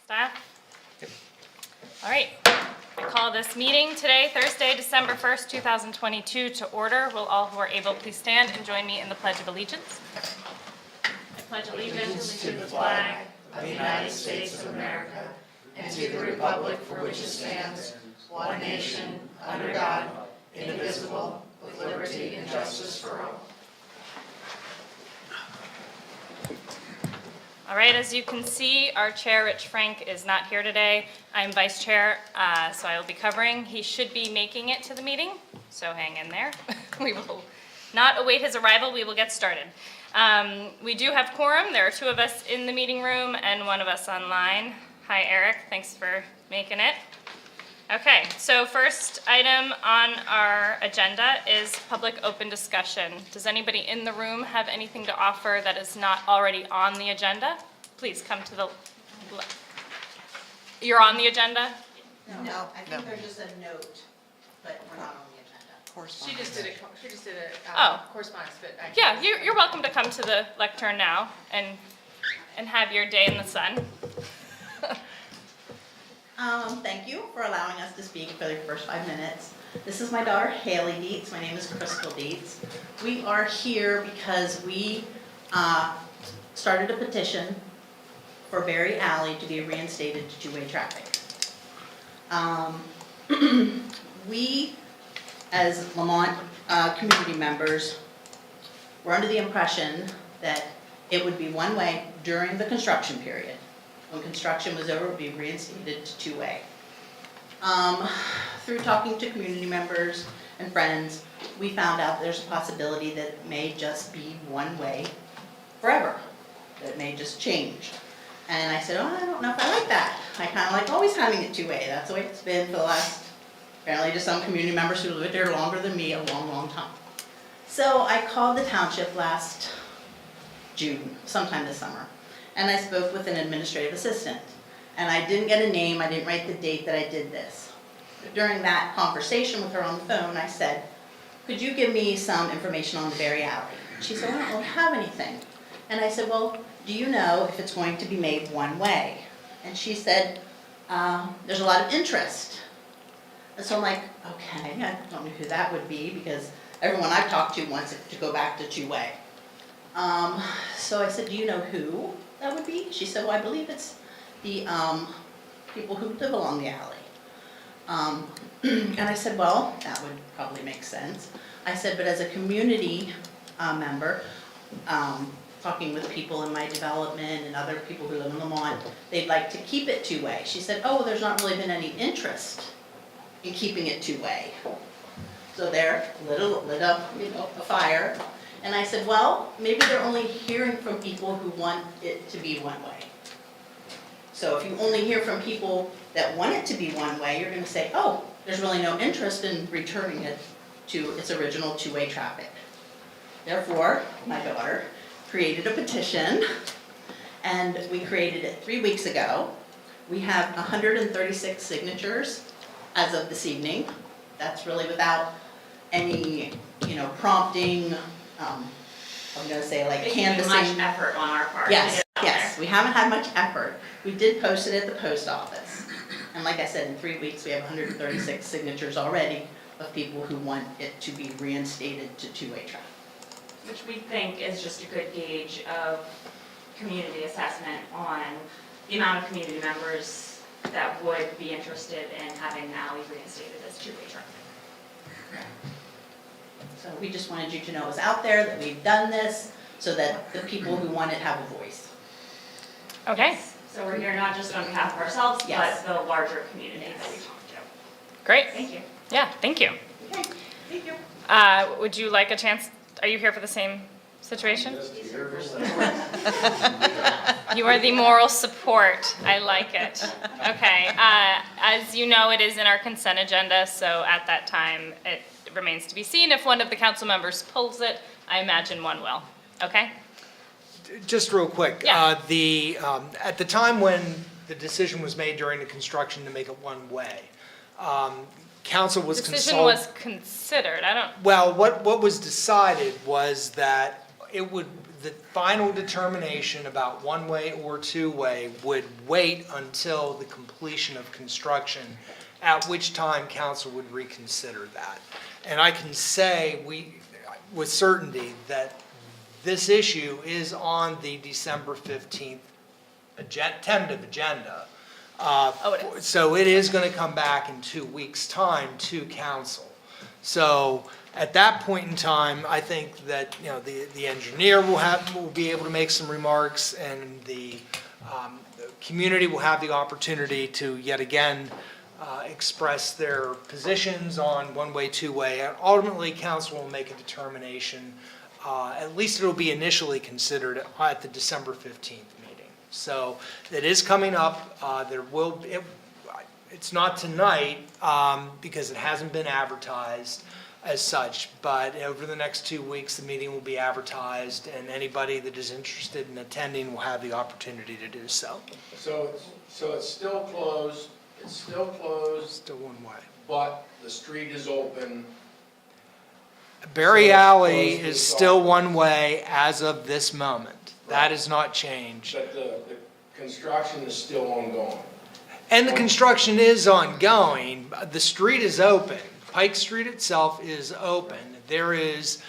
Staff? All right. I call this meeting today, Thursday, December 1st, 2022, to order. Will all who are able please stand and join me in the Pledge of Allegiance? I pledge allegiance to the flag of the United States of America and to the republic for which it stands, one nation, under God, indivisible, with liberty and justice for all. All right, as you can see, our chair, Rich Frank, is not here today. I'm vice chair, so I will be covering. He should be making it to the meeting, so hang in there. We will not await his arrival. We will get started. We do have quorum. There are 2 of us in the meeting room and 1 of us online. Hi, Eric. Thanks for making it. Okay, so first item on our agenda is public open discussion. Does anybody in the room have anything to offer that is not already on the agenda? Please come to the left. You're on the agenda? No, I think there's just a note, but we're not on the agenda. She just did a Oh. correspondence, but I Yeah, you're welcome to come to the lectern now and have your day in the sun. Thank you for allowing us to speak for the first 5 minutes. This is my daughter Haley Dietz. My name is Crystal Dietz. We are here because we started a petition for Berry Alley to be reinstated to 2-way traffic. We, as Lamont community members, were under the impression that it would be 1-way during the construction period. When construction was over, it would be reinstated to 2-way. Through talking to community members and friends, we found out there's a possibility that it may just be 1-way forever. That it may just change. And I said, oh, I don't know if I like that. I kind of like always having it 2-way. That's the way it's been for the last, apparently to some community members who lived there longer than me, a long, long time. So I called the township last June, sometime this summer. And I spoke with an administrative assistant. And I didn't get a name, I didn't write the date that I did this. But during that conversation with her on the phone, I said, could you give me some information on the Berry Alley? She said, I don't really have anything. And I said, well, do you know if it's going to be made 1-way? And she said, there's a lot of interest. And so I'm like, okay, I don't know who that would be because everyone I've talked to wants it to go back to 2-way. So I said, do you know who that would be? She said, well, I believe it's the people who live along the alley. And I said, well, that would probably make sense. I said, but as a community member, talking with people in my development and other people who live in Lamont, they'd like to keep it 2-way. She said, oh, there's not really been any interest in keeping it 2-way. So there lit up, a fire. And I said, well, maybe they're only hearing from people who want it to be 1-way. So if you only hear from people that want it to be 1-way, you're going to say, oh, there's really no interest in returning it to its original 2-way traffic. Therefore, my daughter created a petition, and we created it 3 weeks ago. We have 136 signatures as of this evening. That's really without any, prompting. I'm going to say like canvassing. Much effort on our part. Yes, yes, we haven't had much effort. We did post it at the post office. And like I said, in 3 weeks, we have 136 signatures already of people who want it to be reinstated to 2-way traffic. Which we think is just a good gauge of community assessment on the amount of community members that would be interested in having the alley reinstated as 2-way traffic. So we just wanted you to know it was out there, that we've done this, so that the people who want it have a voice. Okay, So we're here not just on behalf of ourselves, Yes. but the larger community that we talk to. great. Thank you. Yeah, thank you. Okay, thank you. Would you like a chance? Are you here for the same situation? You are the moral support. I like it. Okay. As you know, it is in our consent agenda, so at that time, it remains to be seen. If one of the council members pulls it, I imagine one will. Okay? Just real quick. Yeah. At the time when the decision was made during the construction to make it 1-way, council was consulted. Decision was considered. I don't. Well, what was decided was that the final determination about one-way or two-way would wait until the completion of construction, at which time council would reconsider that. And I can say with certainty that this issue is on the December 15th tentative agenda. Oh, it is. So it is going to come back in 2 weeks' time to council. So at that point in time, I think that, the engineer will be able to make some remarks, and the community will have the opportunity to yet again express their positions on one-way, two-way. And ultimately, council will make a determination. At least it'll be initially considered at the December 15th meeting. So it is coming up. It's not tonight because it hasn't been advertised as such, but over the next 2 weeks, the meeting will be advertised, and anybody that is interested in attending will have the opportunity to do so. So it's still closed, Still one way. but the street is open. Berry So it's Alley closed to is the still south. one way as of this moment. That has not changed. But the construction is still ongoing. And the construction is ongoing. The street is open. Pike Street itself is open. There is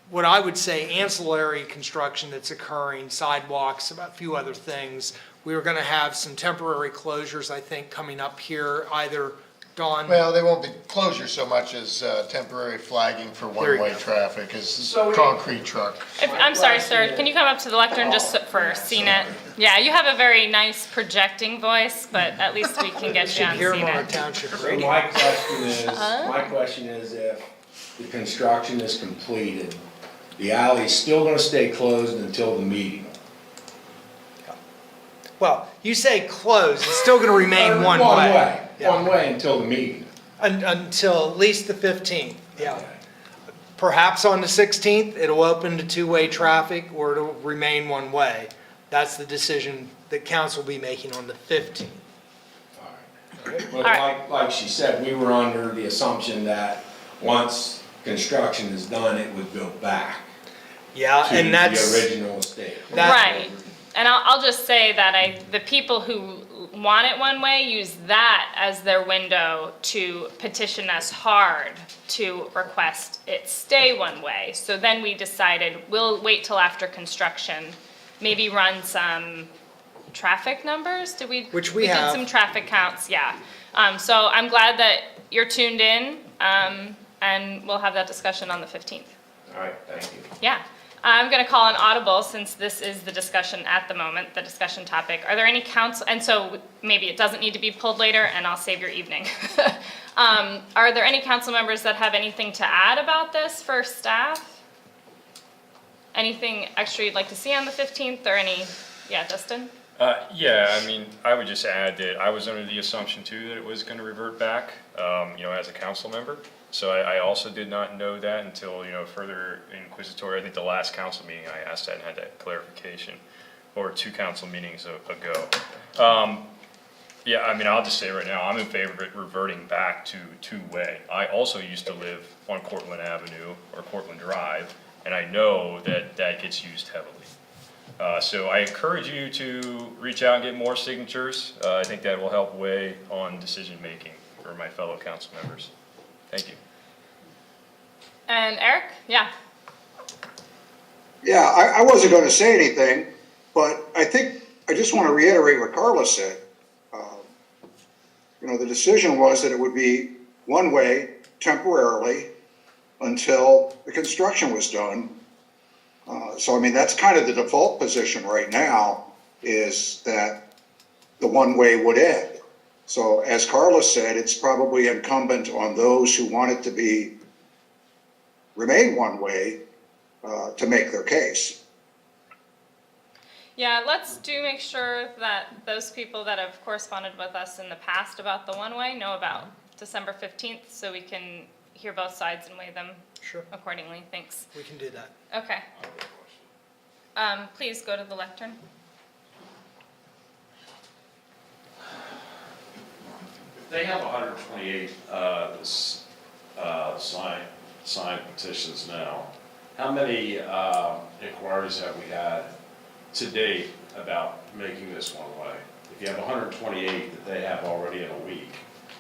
what I would say ancillary construction that's occurring, sidewalks, a few other things. We were going to have some temporary closures, I think, coming up here, either Dawn. Well, they won't be closures so much as temporary flagging for There you one-way go. traffic, as So we- concrete truck. I'm sorry, sir, can you come up to the lectern just for CNET? Yeah, you have a very nice projecting voice, but at least we can get you on Hear them on our CNET. township So radio. my question is if the construction is completed, the alley's still gonna stay closed until the meeting. Well, you say closed, it's still going to remain one way. Yeah. One way until the meeting. Until at least the 15th, yeah. Perhaps on the 16th, it'll open to two-way traffic, or it'll remain one way. That's the decision that council will be making on the 15th. But Alright. like she said, we were under the assumption that once construction is done, it would go back Yeah, to and that's, the original state. Right, and I'll just say that the people who want it one way use that as their window to petition us hard to request it stay one way. So then we decided, we'll wait till after construction, maybe run some traffic numbers, did we? Which we have. did some traffic counts, yeah. So I'm glad that you're tuned in, and we'll have that discussion on the 15th. All right, thank you. Yeah. I'm going to call an audible since this is the discussion at the moment, the discussion topic. Are there any council, and so maybe it doesn't need to be pulled later and I'll save your evening. Are there any council members that have anything to add about this for staff? Anything extra you'd like to see on the 15th or yeah, Dustin? Yeah, I mean, I would just add that I was under the assumption too that it was gonna revert back, as a council member. So I also did not know that until, further inquisitory. I think the last council meeting I asked that and had that clarification, or 2 council meetings ago. Yeah, I mean, I'll just say right now, I'm in favor of it reverting back to two-way. I also used to live on Cortlandt Avenue or Cortlandt Drive, and I know that that gets used heavily. So I encourage you to reach out and get more signatures. I think that will help weigh on decision-making for my fellow council members. Thank you. And Eric? Yeah. Yeah, I wasn't going to say anything, but I think I just want to reiterate what Carla said. The decision was that it would be one way temporarily until the construction was done. So, I mean, that's kind of the default position right now, is that the one way would end. So as Carla said, it's probably incumbent on those who want it to remain one way to make their case. Yeah, let's make sure that those people that have corresponded with us in the past about the one-way know about December 15th, so we can hear both sides and weigh them Sure, accordingly. Thanks. we can do that. Okay. Please go to the lectern. They have 128 signed petitions now. How many inquiries have we had to date about making this one way? If you have 128 that they have already in a week,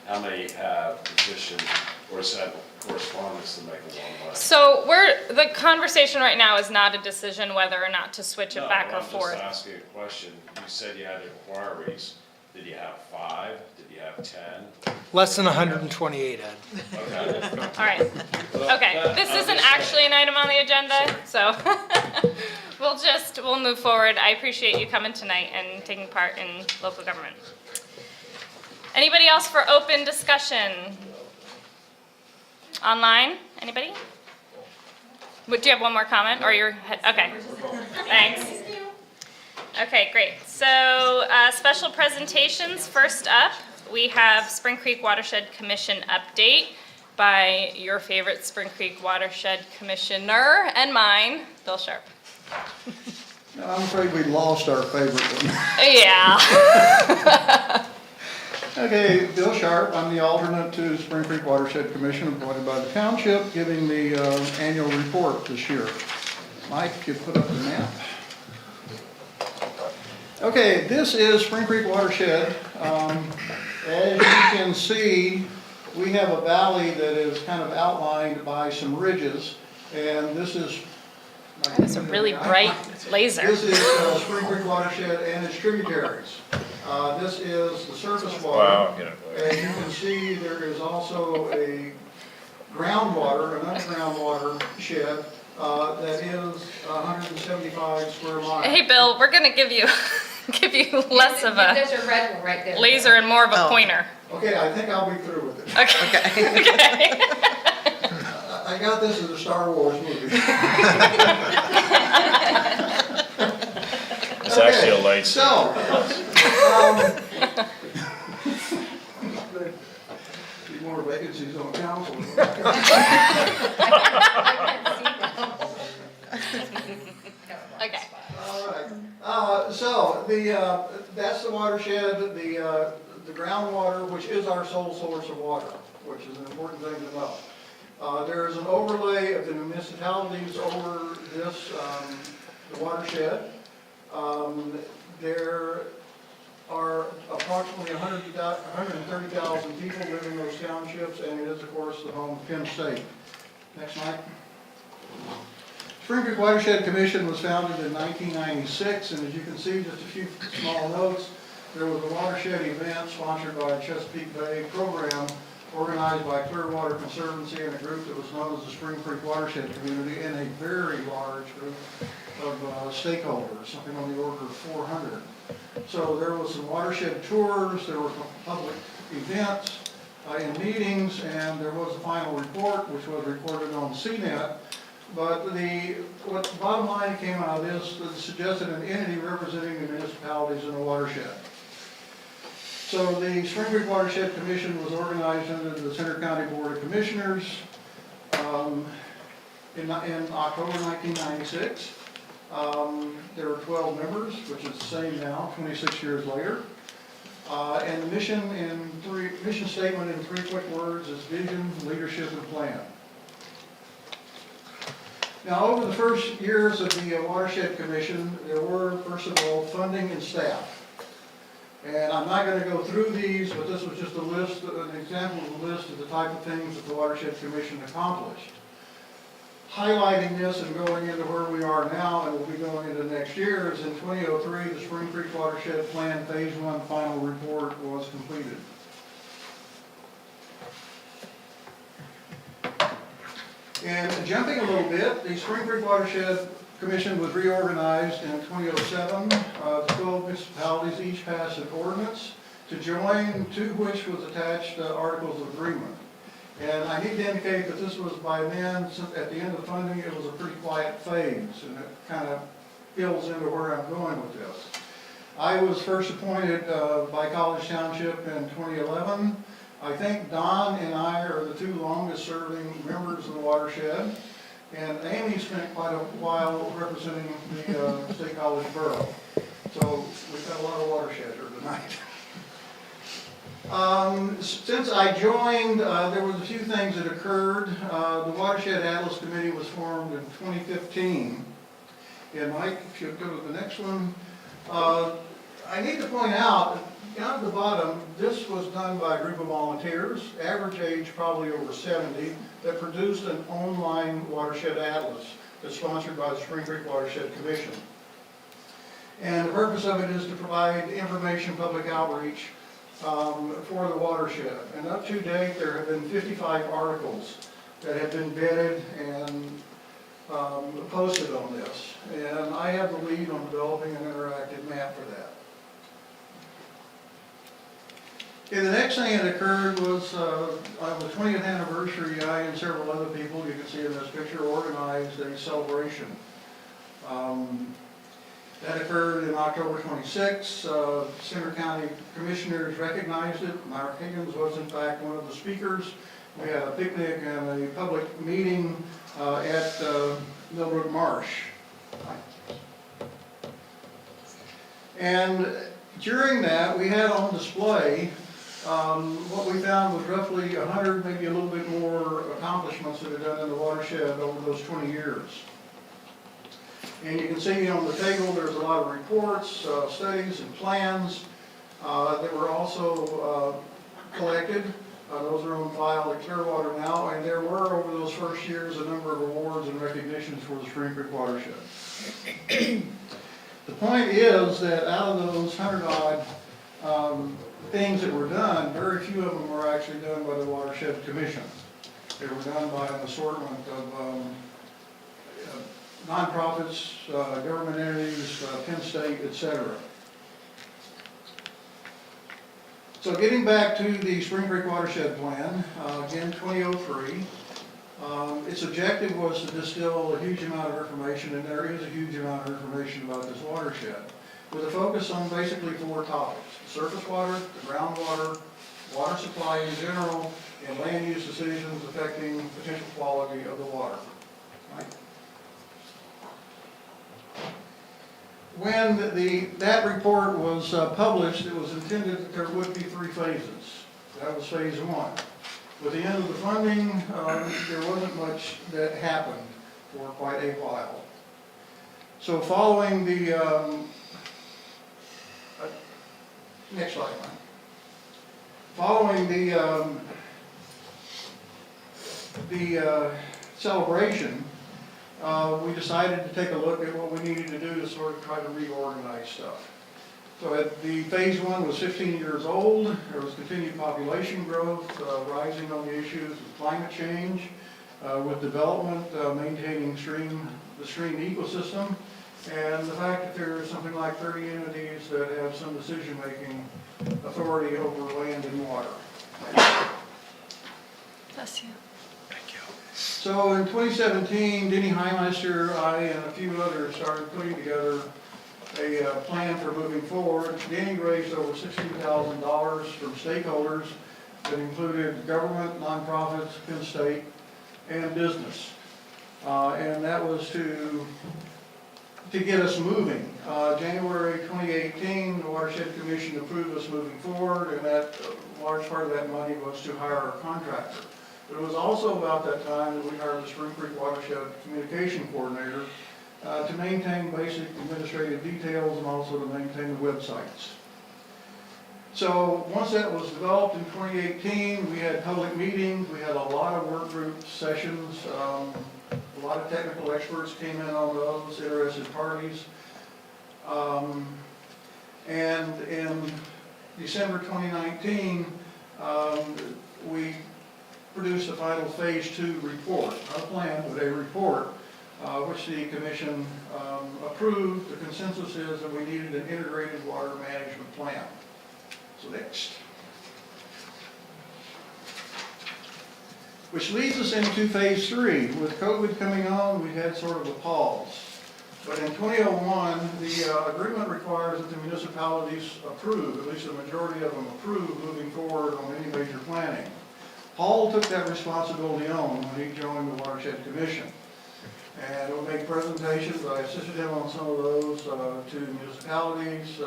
how many have petitioned or sent correspondence to make it one way? So the conversation right now is not a decision whether or not to switch it back or forth. I'm just asking a question. You said you had inquiries. Did you have 5? Did you have 10? Less than 128, Ed. Okay. All right, okay, this isn't actually an item on the agenda, so we'll move forward. I appreciate you coming tonight and taking part in local government. Anybody else for open discussion? Online, anybody? Do you have one more comment, or you're, okay, thanks. Okay, great. So, special presentations, first up, we have Spring Creek Watershed Commission update by your favorite Spring Creek Watershed Commissioner and mine, Bill Sharp. No, I'm afraid we lost our favorite one. Yeah. Okay, Bill Sharp, I'm the alternate to Spring Creek Watershed Commission appointed by the township, giving the annual report this year. Mike, if you put up the map. Okay, this is Spring Creek Watershed. As you can see, we have a valley that is kind of outlined by some ridges, and this is... That's a really bright laser. This is Spring Creek Watershed and its tributaries. This is the surface water. Wow, get it. And you can see there is also a groundwater, an underground watershed, that is 175 square miles. Hey, Bill, we're gonna give you less of a There's a red one right there. laser and more of a pointer. Okay, I think I'll be through with it. Okay. Okay. I got this as a Star Wars movie. It's actually a light. So, need more vacancies on council. Okay. All right. So that's the watershed, the groundwater, which is our sole source of water, which is an important thing to know. There is an overlay of the municipalities over this, the watershed. There are approximately 130,000 people living in those townships, and it is, of course, the home of Penn State. Next slide. Spring Creek Watershed Commission was founded in 1996, and as you can see, just a few small notes. There was a watershed event sponsored by Chesapeake Bay program, organized by Clearwater Conservancy and a group that was known as the Spring Creek Watershed Community, and a very large group of stakeholders, something on the order of 400. So there was some watershed tours, there were public events and meetings, and there was a final report, which was recorded on CNET. But what the bottom line came out of this suggested an entity representing the municipalities in the watershed. So the Spring Creek Watershed Commission was organized under the Center County Board of Commissioners in October 1996. There were 12 members, which is the same now, 26 years later. And the mission statement in 3 quick words is vision, leadership, and plan. Now, over the first years of the Watershed Commission, there were, first of all, funding and staff. And I'm not going to go through these, but this was just a list, an example of a list of the type of things that the Watershed Commission accomplished. Highlighting this and going into where we are now, and we'll be going into next year, is in 2003, the Spring Creek Watershed Plan Phase 1 final report was completed. And jumping a little bit, the Spring Creek Watershed Commission was reorganized in 2007. The 12 municipalities each passed an ordinance to join, to which was attached articles of agreement. And I need to indicate that this was by then, at the end of funding, it was a pretty quiet phase, and it kind of fills into where I'm going with this. I was first appointed by College Township in 2011. I think Don and I are the 2 longest serving members of the watershed, and Amy spent quite a while representing the State College Borough. So we've got a lot of watershed here tonight. Since I joined, there was a few things that occurred. The Watershed Atlas Committee was formed in 2015. And Mike, if you'll go to the next one. I need to point out, down at the bottom, this was done by a group of volunteers, average age probably over 70, that produced an online watershed atlas that's sponsored by the Spring Creek Watershed Commission. And the purpose of it is to provide information, public outreach for the watershed. And up to date, there have been 55 articles that have been vetted and posted on this. And I have the lead on developing an interactive map for that. Okay, the next thing that occurred was on the 20th anniversary, I and several other people, you can see in this picture, organized a celebration. That occurred in October 26. Center County Commissioners recognized it. Mark Higgins was in fact one of the speakers. We had a picnic and a public meeting at Millbrook Marsh. And during that, we had on display what we found was roughly 100, maybe a little bit more accomplishments that are done in the watershed over those 20 years. And you can see on the table there's a lot of reports, studies, and plans that were also collected. Those are on file at Clearwater now, and there were over those first years a number of awards and recognitions for the Spring Creek watershed. The point is that out of those 100-odd things that were done, very few of them were actually done by the Watershed Commission. They were done by an assortment of nonprofits, government entities, Penn State, etc. So getting back to the Spring Creek Watershed Plan, again 2003, its objective was to distill a huge amount of information, and there is a huge amount of information about this watershed, with a focus on basically 4 topics: surface water, the groundwater, water supply in general, and land use decisions affecting potential quality of the water. Right? When that report was published, it was intended that there would be 3 phases. That was phase 1. With the end of the funding, there wasn't much that happened for quite a while. So following the, next slide, Mike. Following the celebration, we decided to take a look at what we needed to do to sort of try to reorganize stuff. So the phase 1 was 15 years old. There was continued population growth, rising on the issues of climate change, with development, maintaining the stream ecosystem, and the fact that there are something like 30 entities that have some decision-making authority over land and water. Bless you. So in 2017, Denny Heimeister, I, and a few others started putting together a plan for moving forward. Denny raised over $16,000 from stakeholders that included government, nonprofits, Penn State, and business. And that was to get us moving. January 2018, the Watershed Commission approved us moving forward, and that large part of that money was to hire a contractor. But it was also about that time that we hired the Spring Creek Watershed Communication Coordinator to maintain basic administrative details and also to maintain the websites. So once that was developed in 2018, we had public meetings, we had a lot of work group sessions, a lot of technical experts came in on those, interested parties. And in December 2019, we produced the final phase 2 report, not a plan, but a report, which the commission approved. The consensus is that we needed an integrated water management plan. So next. Which leads us into phase 3. With COVID coming on, we had sort of a pause. But in 2001, the agreement requires that the municipalities approve, at least the majority of them approve, moving forward on any major planning. Paul took that responsibility on when he joined the Watershed Commission. And we'll make presentations. I assisted him on some of those to municipalities,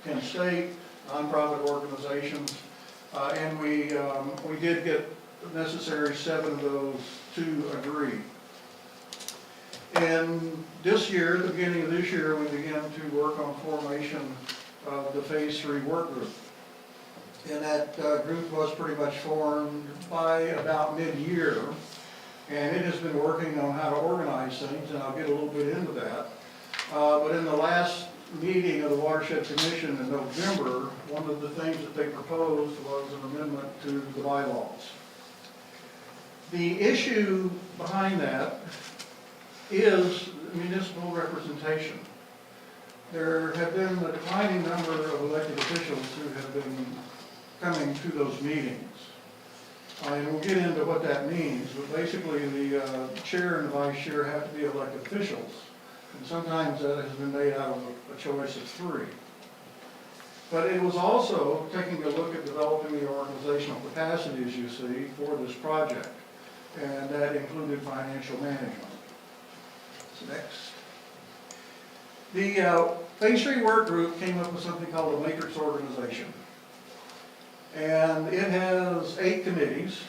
Penn State, nonprofit organizations, And we did get the necessary 7 of those to agree. And this year, at the beginning of this year, we began to work on formation of the Phase 3 work group. And that group was pretty much formed by about mid-year. And it has been working on how to organize things, and I'll get a little bit into that. But in the last meeting of the Watershed Commission in November, one of the things that they proposed was an amendment to the bylaws. The issue behind that is municipal representation. There have been a declining number of elected officials who have been coming to those meetings. And we'll get into what that means, but basically the chair and the vice chair have to be elected officials. And sometimes that has been made out of a choice of 3. But it was also taking a look at developing the organizational capacities, you see, for this project. And that included financial management. So next. The Phase 3 work group came up with something called a matrix organization. And it has 8 committees,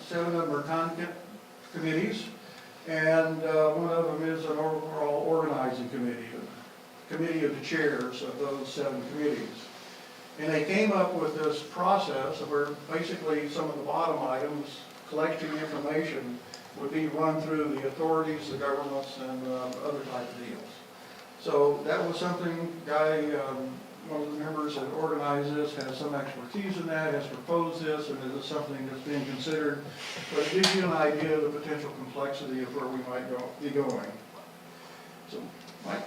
7 of them are content committees, and one of them is an overall organizing committee, a committee of the chairs of those 7 committees. And they came up with this process where basically some of the bottom items, collecting information, would be run through the authorities, the governments, and other type of deals. So that was something Guy, one of the members that organized this, has some expertise in that, has proposed this, and it is something that's being considered. But it gives you an idea of the potential complexity of where we might be going. So, Mike?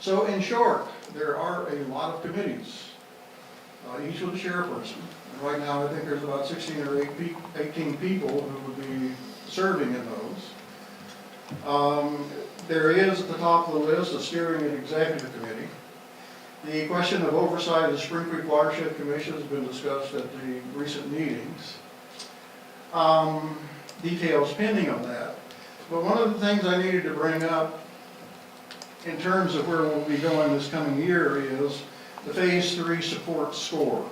So in short, there are a lot of committees, each with a chairperson. And right now, I think there's about 16 or 18 people who would be serving in those. There is at the top of the list a steering and executive committee. The question of oversight of the Spring Creek Watershed Commission has been discussed at the recent meetings. Details pending on that. But one of the things I needed to bring up in terms of where we'll be going this coming year is the Phase 3 support score.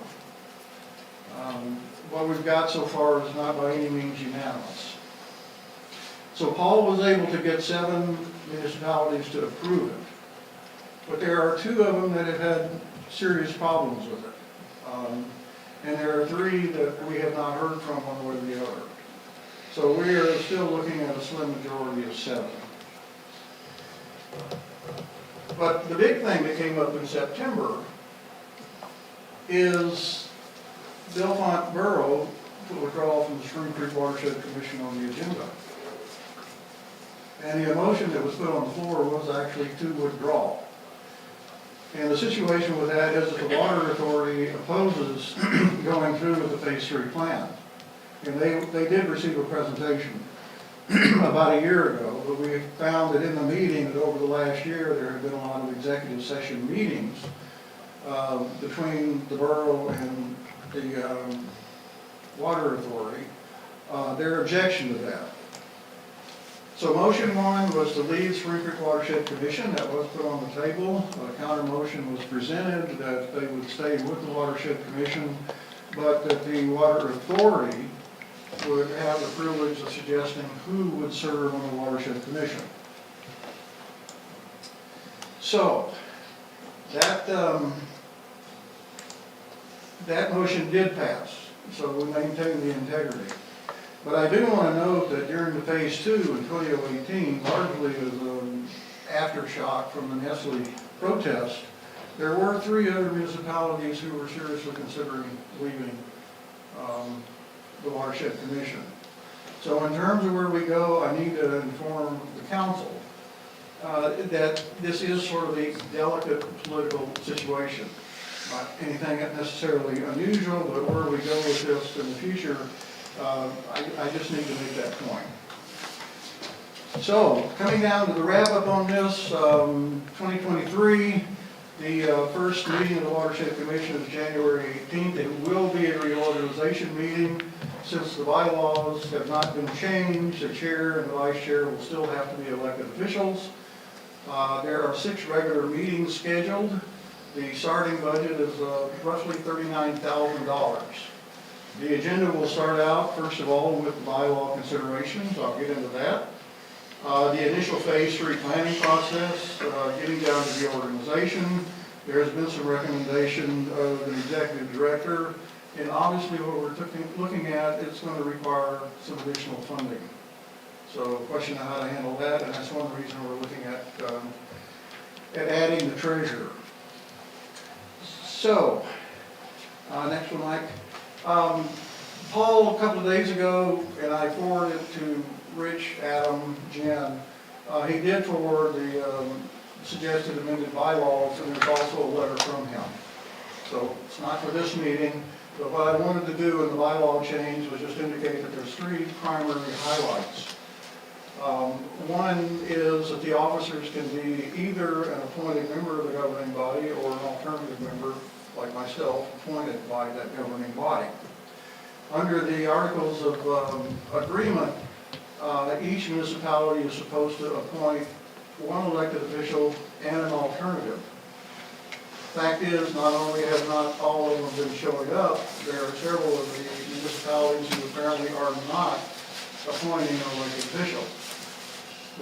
What we've got so far is not by any means unanimous. So Paul was able to get 7 municipalities to approve it. But there are 2 of them that have had serious problems with it. And there are 3 that we have not heard from one way or the other. So we are still looking at a slim majority of 7. But the big thing that came up in September is Belmont Borough to withdraw from the Spring Creek Watershed Commission on the agenda. And the motion that was put on the floor was actually to withdraw. And the situation with that is that the Water Authority opposes going through with the Phase 3 plan. And they did receive a presentation about a year ago, but we found that in the meeting that over the last year there have been a lot of executive session meetings between the borough and the Water Authority, their objection to that. So motion 1 was to leave Spring Creek Watershed Commission. That was put on the table. A counter motion was presented that they would stay with the Watershed Commission, but that the Water Authority would have the privilege of suggesting who would serve on the Watershed Commission. So that motion did pass. So we maintain the integrity. But I do want to note that during the Phase 2 in 2018, largely as an aftershock from the Nestle protest, there were 3 other municipalities who were seriously considering leaving the Watershed Commission. So in terms of where we go, I need to inform the council that this is sort of a delicate political situation. Not anything necessarily unusual, but where we go with this in the future, I just need to make that point. So, coming down to the wrap-up on this, 2023, the first meeting of the Watershed Commission is January 18th. It will be a reorganization meeting. Since the bylaws have not been changed, the chair and the vice chair will still have to be elected officials. There are 6 regular meetings scheduled. The starting budget is roughly $39,000. The agenda will start out, first of all, with bylaw considerations. I'll get into that. The initial phase 3 planning process, getting down to the organization. There has been some recommendation of an executive director, and obviously what we're looking at is going to require some additional funding. So question of how to handle that, and that's one reason we're looking at adding the treasurer. So, next one, Mike. Paul, a couple of days ago, and I forwarded it to Rich, Adam, Jen, he did forward the suggested amended bylaws, and there's also a letter from him. So it's not for this meeting, but what I wanted to do in the bylaw change was just indicate that there's 3 primary highlights. One is that the officers can be either an appointed member of the governing body or an alternative member, like myself, appointed by that governing body. Under the Articles of Agreement, each municipality is supposed to appoint one elected official and an alternative. Fact is, not only have not all of them been showing up, there are several of the municipalities who apparently are not appointing an elected official,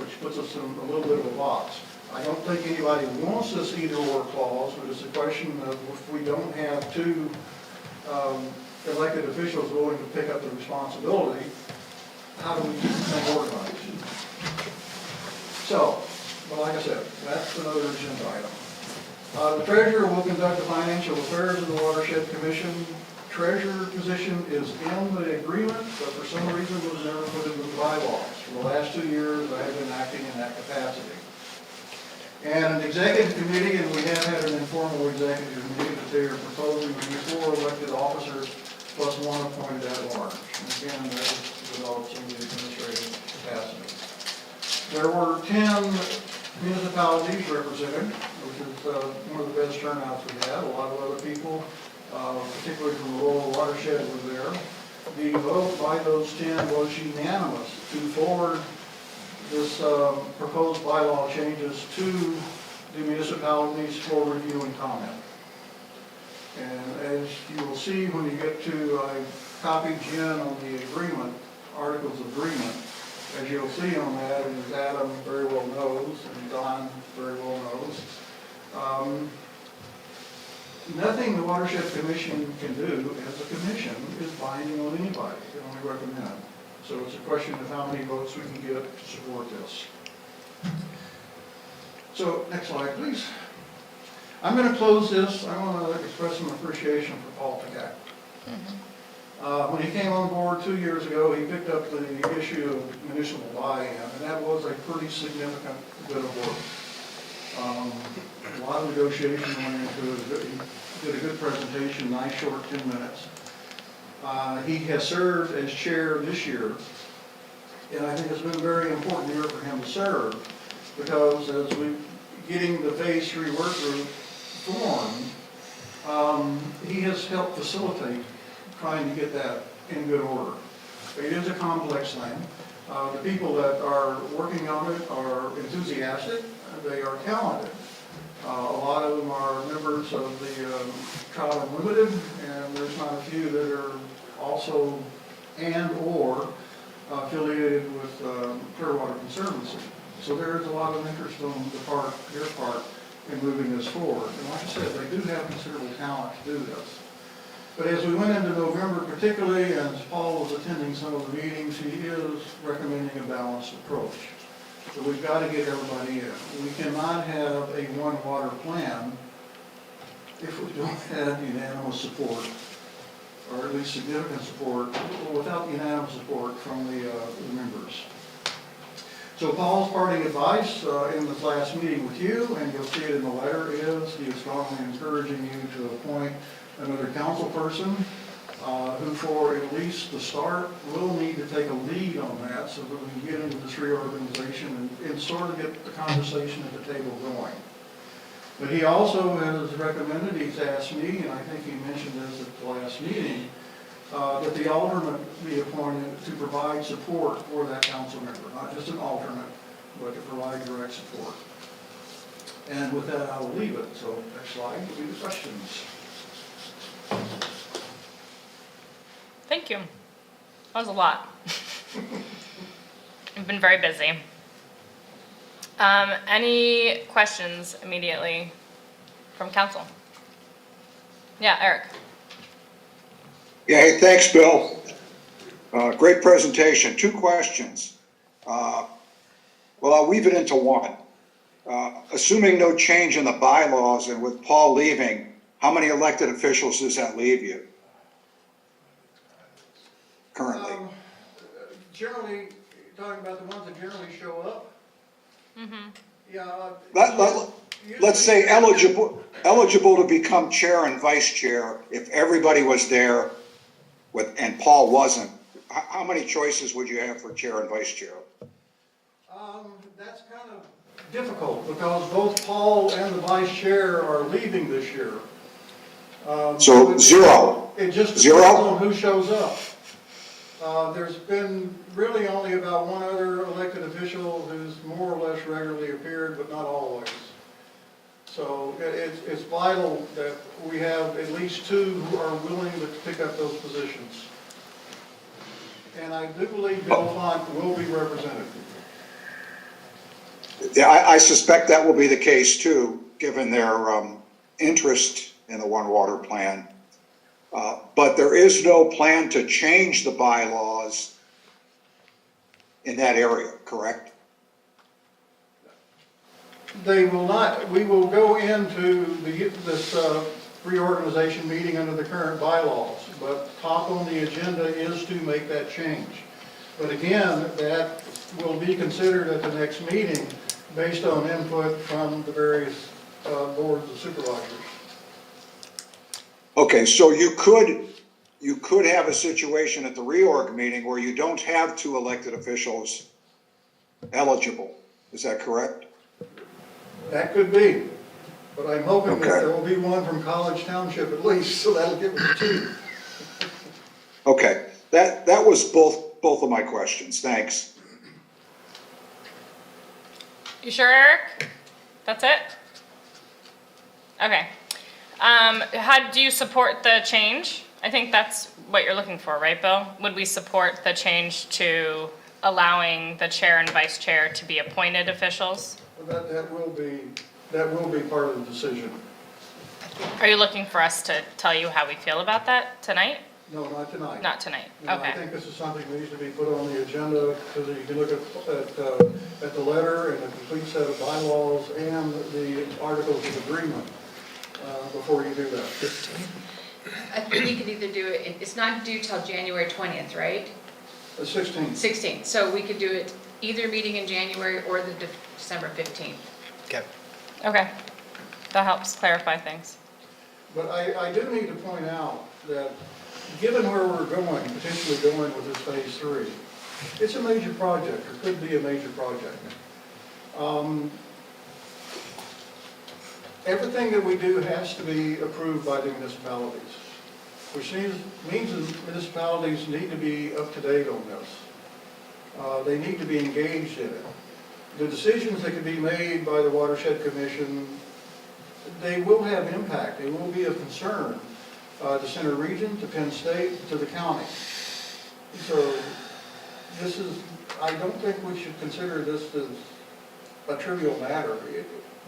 which puts us in a little bit of a box. I don't think anybody wants this either-or clause, but it's a question of if we don't have 2 elected officials willing to pick up the responsibility, how do we keep the thing organized? So, well, like I said, that's another agenda item. The treasurer will conduct the financial affairs of the Watershed Commission. Treasurer position is in the agreement, but for some reason was never put into the bylaws. For the last 2 years, I have been acting in that capacity. And an executive committee, and we have had an informal executive committee, that they are proposing to be 4 elected officers plus 1 appointed at large. And again, that is developed in the administrative capacity. There were 10 municipalities represented, which is one of the best turnouts we had. A lot of other people, particularly from the rural watershed, were there. The vote by those 10 was unanimous to forward this proposed bylaw changes to the municipalities for review and comment. And as you will see when you get to, I copied Jen on the agreement, Articles of Agreement. As you'll see on that, and as Adam very well knows, and Don very well knows, nothing the Watershed Commission can do as a commission is binding on anybody. They only recommend. So it's a question of how many votes we can get to support this. So, next slide, please. I'm going to close this. I want to express some appreciation for Paul Tagak. When he came on board 2 years ago, he picked up the issue of municipal buy-in, and that was a pretty significant bit of work. A lot of negotiation went into it. He did a good presentation, nice short 10 minutes. He has served as chair this year, and I think it's been a very important year for him to serve, because as we're getting the phase 3 work group formed, he has helped facilitate trying to get that in good order. It is a complex thing. The people that are working on it are enthusiastic, they are talented. A lot of them are members of the Trout Unlimited, and there's not a few that are also and/or affiliated with Clearwater Conservancy. So there is a lot of interest on their part in moving this forward. And like I said, they do have considerable talent to do this. But as we went into November particularly, and as Paul was attending some of the meetings, he is recommending a balanced approach. So we've got to get everybody in. We cannot have a one water plan if we don't have unanimous support, or at least significant support, without unanimous support from the members. So Paul's parting advice in this last meeting with you, and you'll see it in the letter, is he is strongly encouraging you to appoint another council person who, for at least the start, will need to take a lead on that so that we can get into this reorganization and sort of get the conversation at the table going. But he also has recommended, he's asked me, and I think he mentioned this at the last meeting, that the alternate be appointed to provide support for that council member, not just an alternate, but to provide direct support. And with that, I will leave it. So next slide will be the questions. Thank you. That was a lot. I've been very busy. Any questions immediately from council? Yeah, Eric. Yeah, hey, thanks, Bill. Great presentation. 2 questions. Well, I'll weave it into one. Assuming no change in the bylaws and with Paul leaving, how many elected officials does that leave you currently? Generally, talking about the ones that generally show up. Yeah. Let's say eligible to become chair and vice chair, if everybody was there and Paul wasn't, how many choices would you have for chair and vice chair? That's kind of difficult because both Paul and the vice chair are leaving this year. So 0. It just depends 0? on who shows up. There's been really only about one other elected official who's more or less regularly appeared, but not always. So it's vital that we have at least 2 who are willing to pick up those positions. And I do believe Bill Font will be represented. Yeah, I suspect that will be the case too, given their interest in the One Water plan. But there is no plan to change the bylaws in that area, correct? They will not, we will go into this reorganization meeting under the current bylaws, but top on the agenda is to make that change. But again, that will be considered at the next meeting based on input from the various boards of supervisors. Okay, so you could have a situation at the reorg meeting where you don't have 2 elected officials eligible. Is that correct? That could be, but I'm hoping that Okay. there will be one from College Township at least, so that'll give me 2. Okay, that was both of my questions. Thanks. You sure, Eric? That's it? Okay. How do you support the change? I think that's what you're looking for, right, Bill? Would we support the change to allowing the chair and vice chair to be appointed officials? That will be part of the decision. Are you looking for us to tell you how we feel about that tonight? No, not tonight. Not tonight, No, I okay. think this is something that needs to be put on the agenda, so that you can look at the letter and the complete set of bylaws and the articles of agreement before you do that. I think we could either do it, it's not due till January 20th, right? The 16th. 16th, so we could do it either meeting in January or the December 15th. Okay. Okay, that helps clarify things. But I do need to point out that given where we're going, potentially going with this phase 3, it's a major project, or could be a major project. Everything that we do has to be approved by the municipalities, which means the municipalities need to be up to date on this. They need to be engaged in it. The decisions that can be made by the Watershed Commission, they will have impact. They will be of concern to Center Region, to Penn State, to the county. So this is, I don't think we should consider this as a trivial matter.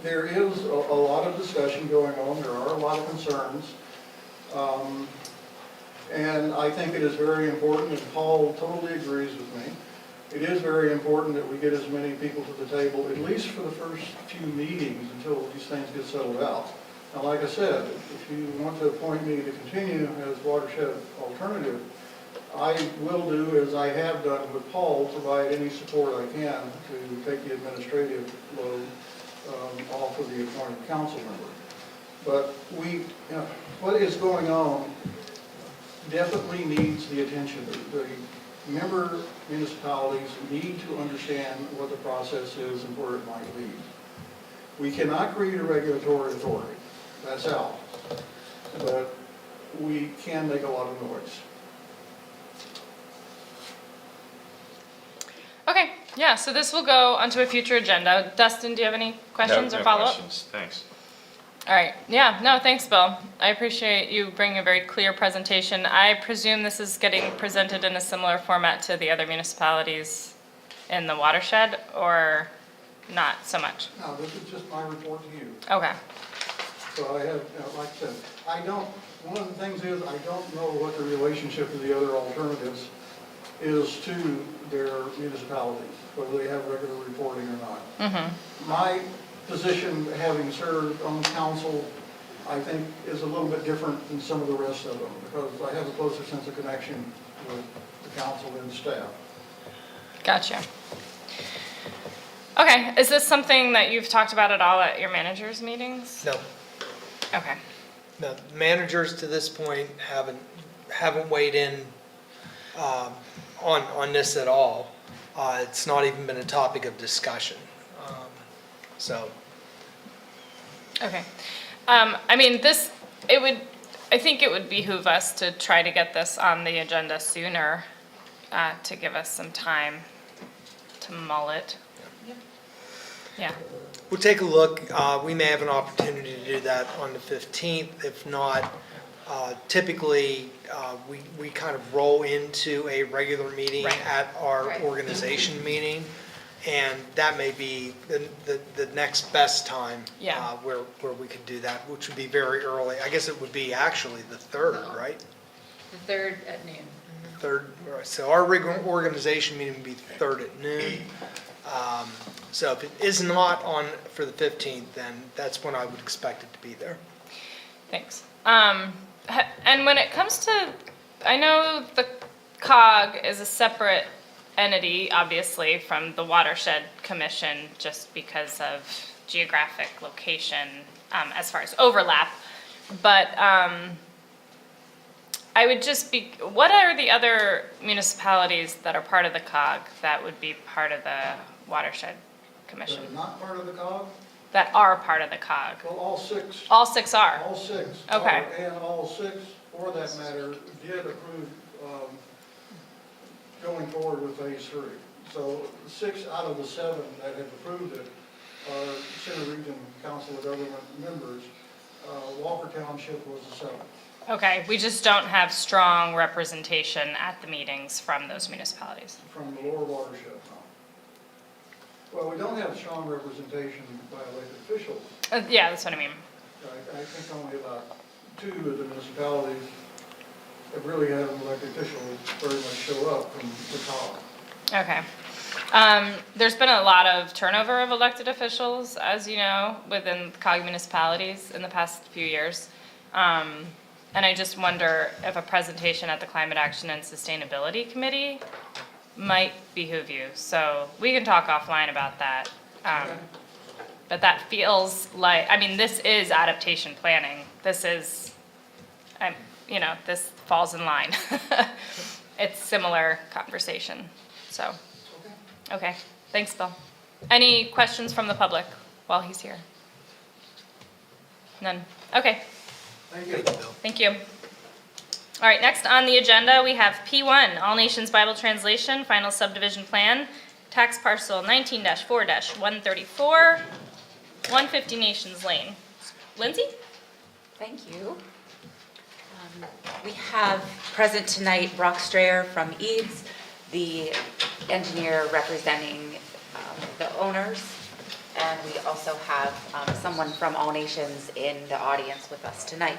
There is a lot of discussion going on. There are a lot of concerns. And I think it is very important, and Paul totally agrees with me, it is very important that we get as many people to the table, at least for the first few meetings until these things get settled out. Now, like I said, if you want to appoint me to continue as watershed alternative, I will do as I have done with Paul, provide any support I can to take the administrative load off of the appointed council member. But what is going on definitely needs the attention. The member municipalities need to understand what the process is and where it might lead. We cannot create a regulatory authority. That's out. But we can make a lot of noise. Okay, Yeah, so this will go onto a future agenda. Dustin, do you have any questions No or follow-up? questions. Thanks. All right, yeah, no, thanks, Bill. I appreciate you bringing a very clear presentation. I presume this is getting presented in a similar format to the other municipalities in the watershed, or not so much? No, this is just my report to you. Okay, So I have, like I said, one of the things is, I don't know what the relationship of the other alternatives is to their municipalities, whether they have regular reporting or not. My position, having served on council, I think is a little bit different than some of the rest of them, because I have a closer sense of connection with the council and staff. gotcha. Okay, is this something that you've talked about at all at your managers' meetings? No, Okay, no, managers to this point haven't weighed in on this at all. It's not even been a topic of discussion. So, okay. I mean, I think it would behoove us to try to get this on the agenda sooner, to give us some time to mull it. Yeah, we'll take a look. We may have an opportunity to do that on the 15th. If not, typically, we kind of roll into a regular meeting Right. at our Right. organization meeting. And that may be the next best time Yeah. where we could do that, which would be very early. I guess it would be actually the 3rd, right? The 3rd at noon. 3rd, right. So our regular organization meeting would be 3rd at noon. So if it is not on for the 15th, then that's when I would expect it to be there. thanks. And when it comes to, I know the COG is a separate entity, obviously, from the Watershed Commission, just because of geographic location, as far as overlap. But I would just be, what are the other municipalities that are part of the COG that would be part of the Watershed Commission? That are not part of the COG, That are part of the COG? well, all six All 6 are? All six. Okay. are, And all six, for that matter, did approve going forward with phase 3. So 6 out of the 7 that have approved it are Center Region Council of Government members. Walker Township was the 7th. Okay, we just don't have strong representation at the meetings from those municipalities. From the lower watershed now. Well, we don't have strong representation by elected officials. Yeah, that's what I mean. I think only about 2 of the municipalities that really have an elected official very much show up from the top. Okay. There's been a lot of turnover of elected officials, as you know, within COG municipalities in the past few years. And I just wonder if a presentation at the Climate Action and Sustainability Committee might behoove you. So we can talk offline about that. But that feels like, I mean, this is adaptation planning. This is, this falls in line. It's similar conversation, so. Okay, thanks, Bill. Any questions from the public while he's here? None? Okay, Thank you. thank you. All right, next on the agenda, we have P1, All Nations Bible Translation, Final Subdivision Plan, Tax Parcel 19-4-134, 150 Nations Lane. Lindsay? Thank you. We have present tonight Brock Strayer from Eads, the engineer representing the owners, and we also have someone from All Nations in the audience with us tonight.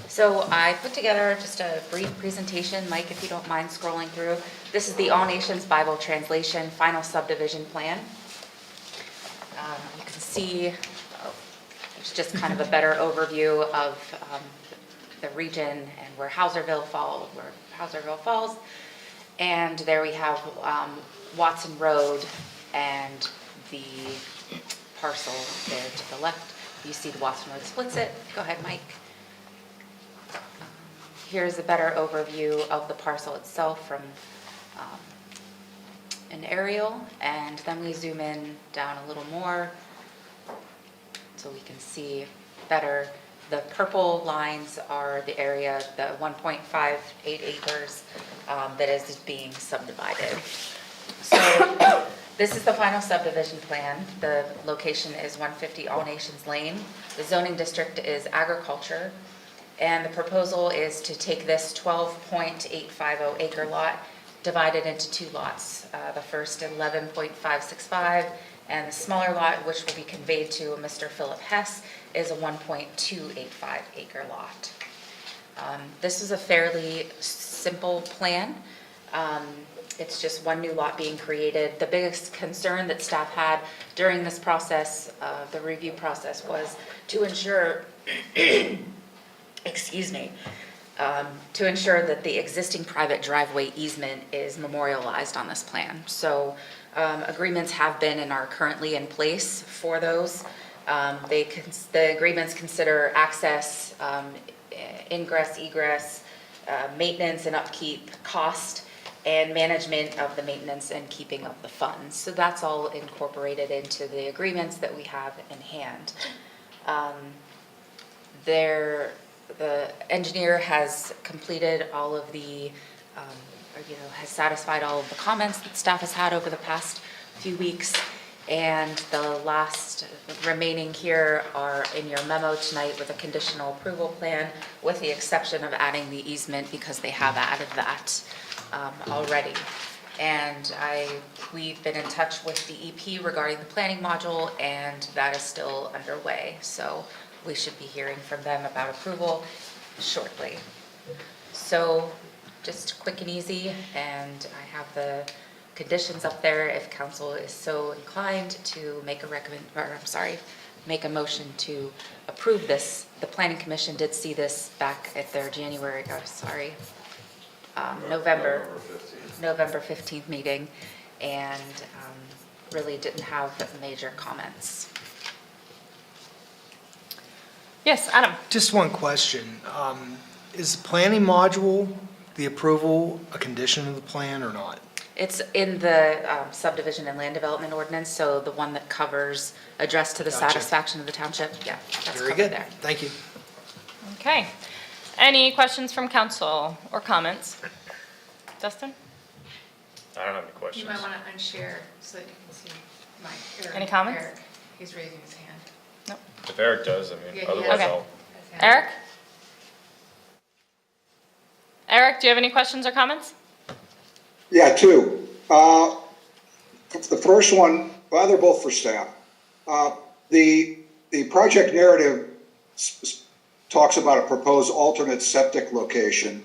So I put together just a brief presentation. Mike, if you don't mind scrolling through. This is the All Nations Bible Translation Final Subdivision Plan. You can see it's just kind of a better overview of the region and where Hauserville falls. And there we have Watson Road and the parcel there to the left. You see the Watson Road splits it. Go ahead, Mike. Here's a better overview of the parcel itself from an aerial, and then we zoom in down a little more so we can see better. The purple lines are the area, the 1.58 acres that is being subdivided. So This is the final subdivision plan. The location is 150 All Nations Lane. The zoning district is agriculture. And the proposal is to take this 12.850 acre lot, divide it into two lots. The first 11.565, and the smaller lot, which will be conveyed to Mr. Philip Hess, is a 1.285 acre lot. This is a fairly simple plan. It's just one new lot being created. The biggest concern that staff had during this process, the review process, was to ensure, excuse me, to ensure that the existing private driveway easement is memorialized on this plan. So agreements have been and are currently in place for those. The agreements consider access, ingress, egress, maintenance and upkeep, cost, and management of the maintenance and keeping of the funds. So that's all incorporated into the agreements that we have in hand. The engineer has completed all of the, has satisfied all of the comments that staff has had over the past few weeks. And the last remaining here are in your memo tonight with a conditional approval plan, with the exception of adding the easement, because they have added that already. And we've been in touch with the EP regarding the planning module, and that is still underway. So we should be hearing from them about approval shortly. So just quick and easy, and I have the conditions up there if council is so inclined to make a motion to approve this. The planning commission did see this back at their November 15th meeting, and really didn't have major comments. Yes, Adam? Just one question. Is the planning module, the approval, a condition of the plan or not? It's in the subdivision and land development ordinance, so the one that covers address to the Gotcha. satisfaction of the township, yeah, that's Very covered good. there. Thank you. Okay. Any questions from council or comments? Dustin? I don't have any questions. You might want to unshare so that you can see Mike. Any comments? Eric. He's raising his hand. If Eric does, I mean, Yeah, he otherwise has- I'll. Eric? Eric, do you have any questions or comments? Yeah, two. The first one, well, they're both for staff. The project narrative talks about a proposed alternate septic location.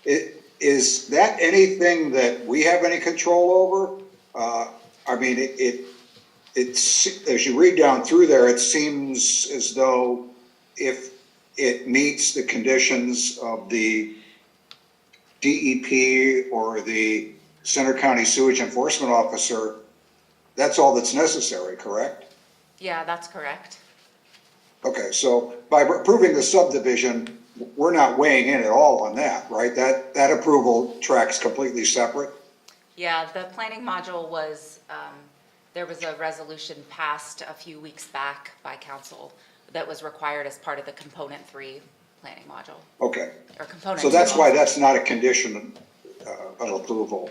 Is that anything that we have any control over? I mean, it's, as you read down through there, it seems as though if it meets the conditions of the DEP or the Center County Sewage Enforcement Officer, that's all that's necessary, correct? Yeah, that's correct. Okay, so by approving the subdivision, we're not weighing in at all on that, right? That approval tracks completely separate? Yeah, the planning module was, there was a resolution passed a few weeks back by council that was required as part of the component 3 planning module, Okay, or component. so that's 2 why also. that's not a condition of approval,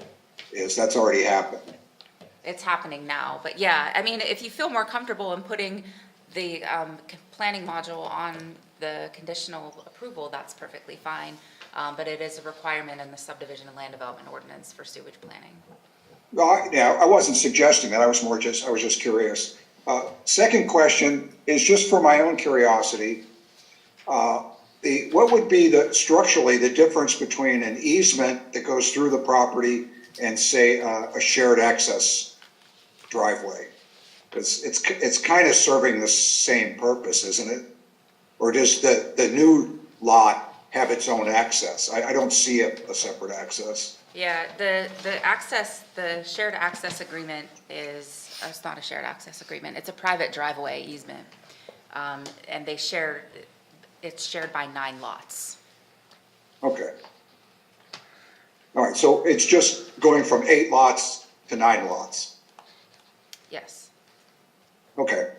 is that's already happened. It's happening now, but yeah, I mean, if you feel more comfortable in putting the planning module on the conditional approval, that's perfectly fine. But it is a requirement in the subdivision and land development ordinance for sewage planning. No, I wasn't suggesting that, I was just curious. Second question is just for my own curiosity. What would be structurally the difference between an easement that goes through the property and say a shared access driveway? Because it's kind of serving the same purpose, isn't it? Or does the new lot have its own access? I don't see a separate access. Yeah, the shared access agreement it's not a shared access agreement, it's a private driveway easement. And it's shared by 9 lots. Okay. All right, so it's just going from 8 lots to 9 lots. Yes. Okay,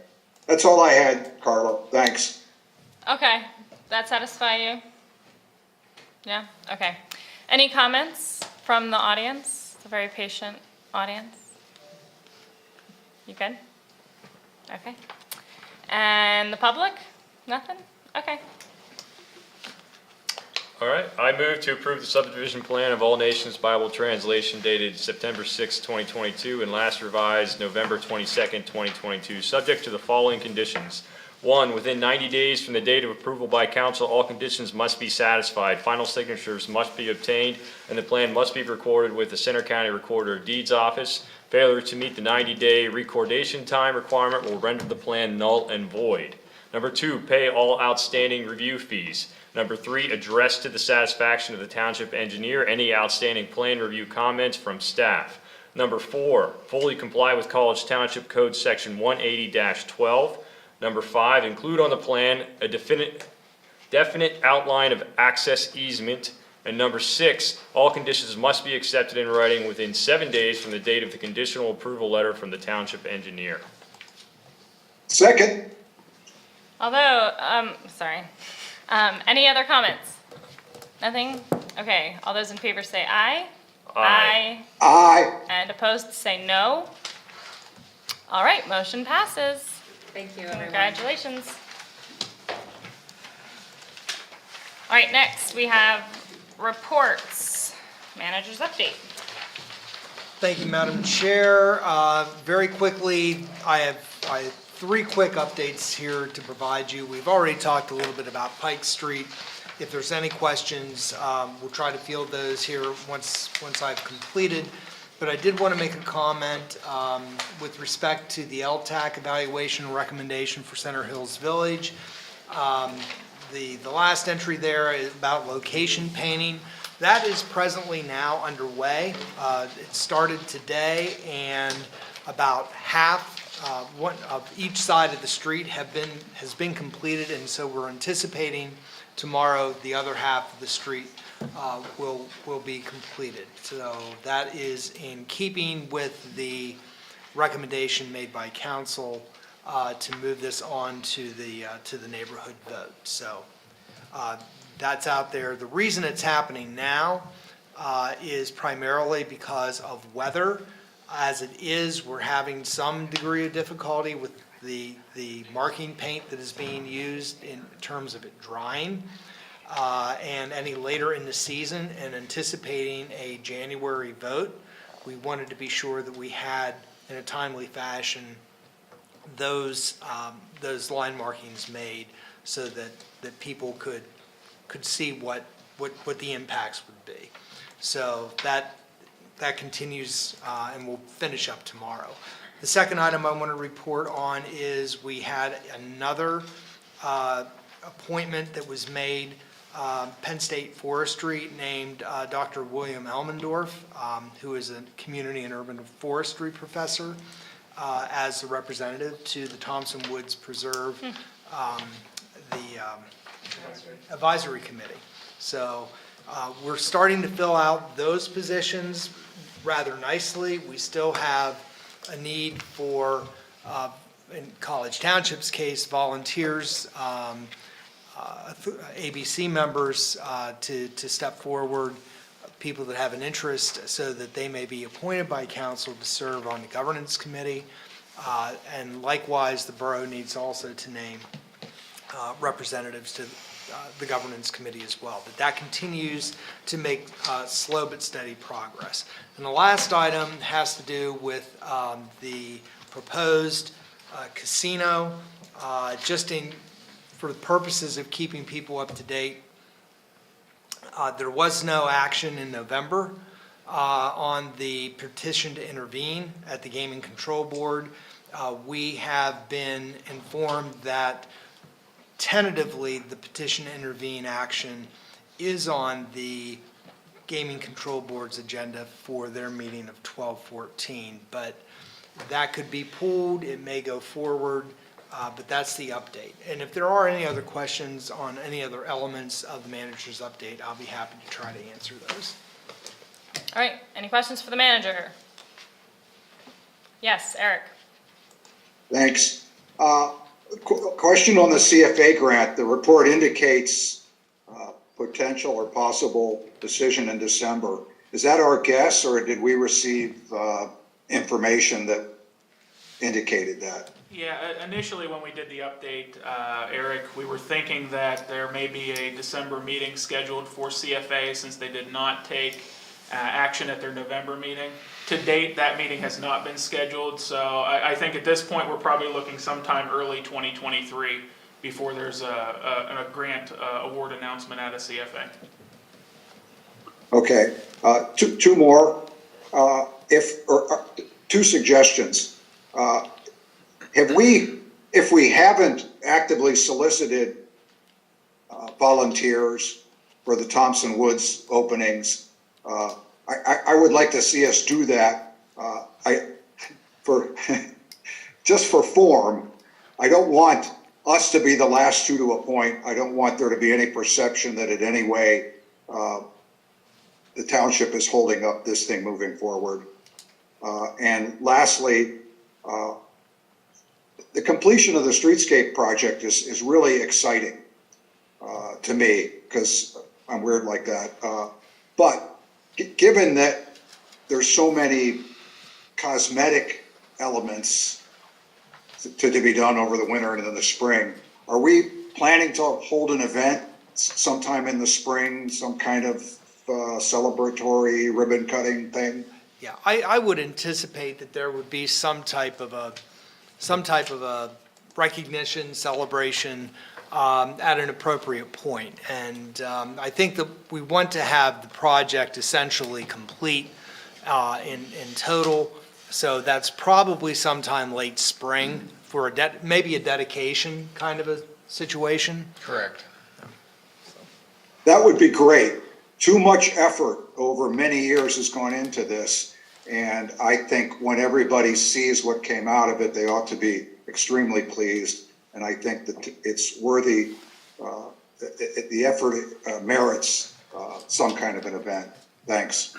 that's all I had, Carla, thanks. Okay, that satisfy you? Yeah, okay. Any comments from the audience? It's a very patient audience. You good? Okay. And the public? Nothing? Okay. All right, I move to approve the subdivision plan of All Nations Bible Translation dated September 6, 2022, and last revised November 22nd, 2022, subject to the following conditions. 1, within 90 days from the date of approval by council, all conditions must be satisfied. Final signatures must be obtained, and the plan must be recorded with the Center County Recorder of Deeds Office. Failure to meet the 90-day recordation time requirement will render the plan null and void. Number 2, pay all outstanding review fees. Number 3, address to the satisfaction of the township engineer any outstanding plan review comments from staff. Number 4, fully comply with College Township Code Section 180-12. Number 5, include on the plan a definite outline of access easement. And number 6, all conditions must be accepted in writing within 7 days from the date of the conditional approval letter from the township engineer. Second. Although, sorry. Any other comments? Nothing? Okay, all those in favor say aye. Aye. Aye. And opposed say no. All right, motion passes. Thank you, everyone. Congratulations. All right, next we have reports. Manager's update. Thank you, Madam Chair. Very quickly, I have 3 quick updates here to provide you. We've already talked a little bit about Pike Street. If there's any questions, we'll try to field those here once I've completed. But I did want to make a comment with respect to the LTAC evaluation recommendation for Center Hills Village. The last entry there is about location painting. That is presently now underway. It started today, and about half one of each side of the street has been completed, and so we're anticipating tomorrow the other half of the street will be completed. So that is in keeping with the recommendation made by council to move this on to the neighborhood vote. So that's out there. The reason it's happening now is primarily because of weather. As it is, we're having some degree of difficulty with the marking paint that is being used in terms of it drying. And any later in the season, and anticipating a January vote, we wanted to be sure that we had, in a timely fashion, those line markings made so that people could see what the impacts would be. So that continues and will finish up tomorrow. The second item I want to report on is we had another appointment that was made, Penn State Forestry, named Dr. William Elmendorf, who is a community and urban forestry professor, as the representative to the Thompson Woods Preserve, advisory committee. So we're starting to fill out those positions rather nicely. We still have a need for, in College Township's case, volunteers, ABC members to step forward, people that have an interest so that they may be appointed by council to serve on the governance committee. And likewise, the borough needs also to name representatives to the governance committee as well. But that continues to make slow but steady progress. And the last item has to do with the proposed casino. For the purposes of keeping people up to date, there was no action in November on the petition to intervene at the Gaming Control Board. We have been informed that tentatively the petition to intervene action is on the Gaming Control Board's agenda for their meeting of 12/14, but that could be pulled, it may go forward, but that's the update. And if there are any other questions on any other elements of the manager's update, I'll be happy to try to answer those. All right, any questions for the manager? Yes, Eric. Thanks. Question on the CFA grant. The report indicates potential or possible decision in December. Is that our guess, or did we receive information that indicated that. Yeah, initially when we did the update, Eric, we were thinking that there may be a December meeting scheduled for CFA since they did not take action at their November meeting. To date, that meeting has not been scheduled, so I think at this point, we're probably looking sometime early 2023 before there's a grant award announcement at a CFA. Okay, two more. Two suggestions. If we haven't actively solicited volunteers for the Thompson Woods openings, I would like to see us do that. Just for form, I don't want us to be the last two to appoint. I don't want there to be any perception that in any way the township is holding up this thing moving forward. And lastly, the completion of the streetscape project is really exciting to me, because I'm weird like that. But given that there's so many cosmetic elements to be done over the winter and in the spring, are we planning to hold an event sometime in the spring, some kind of celebratory ribbon cutting thing? Yeah, I would anticipate that there would be some type of a recognition, celebration at an appropriate point. And I think that we want to have the project essentially complete in total. So that's probably sometime late spring for maybe a dedication kind of a situation. Correct. That would be great. Too much effort over many years has gone into this. And I think when everybody sees what came out of it, they ought to be extremely pleased. And I think that it's worthy, the effort merits some kind of an event. Thanks.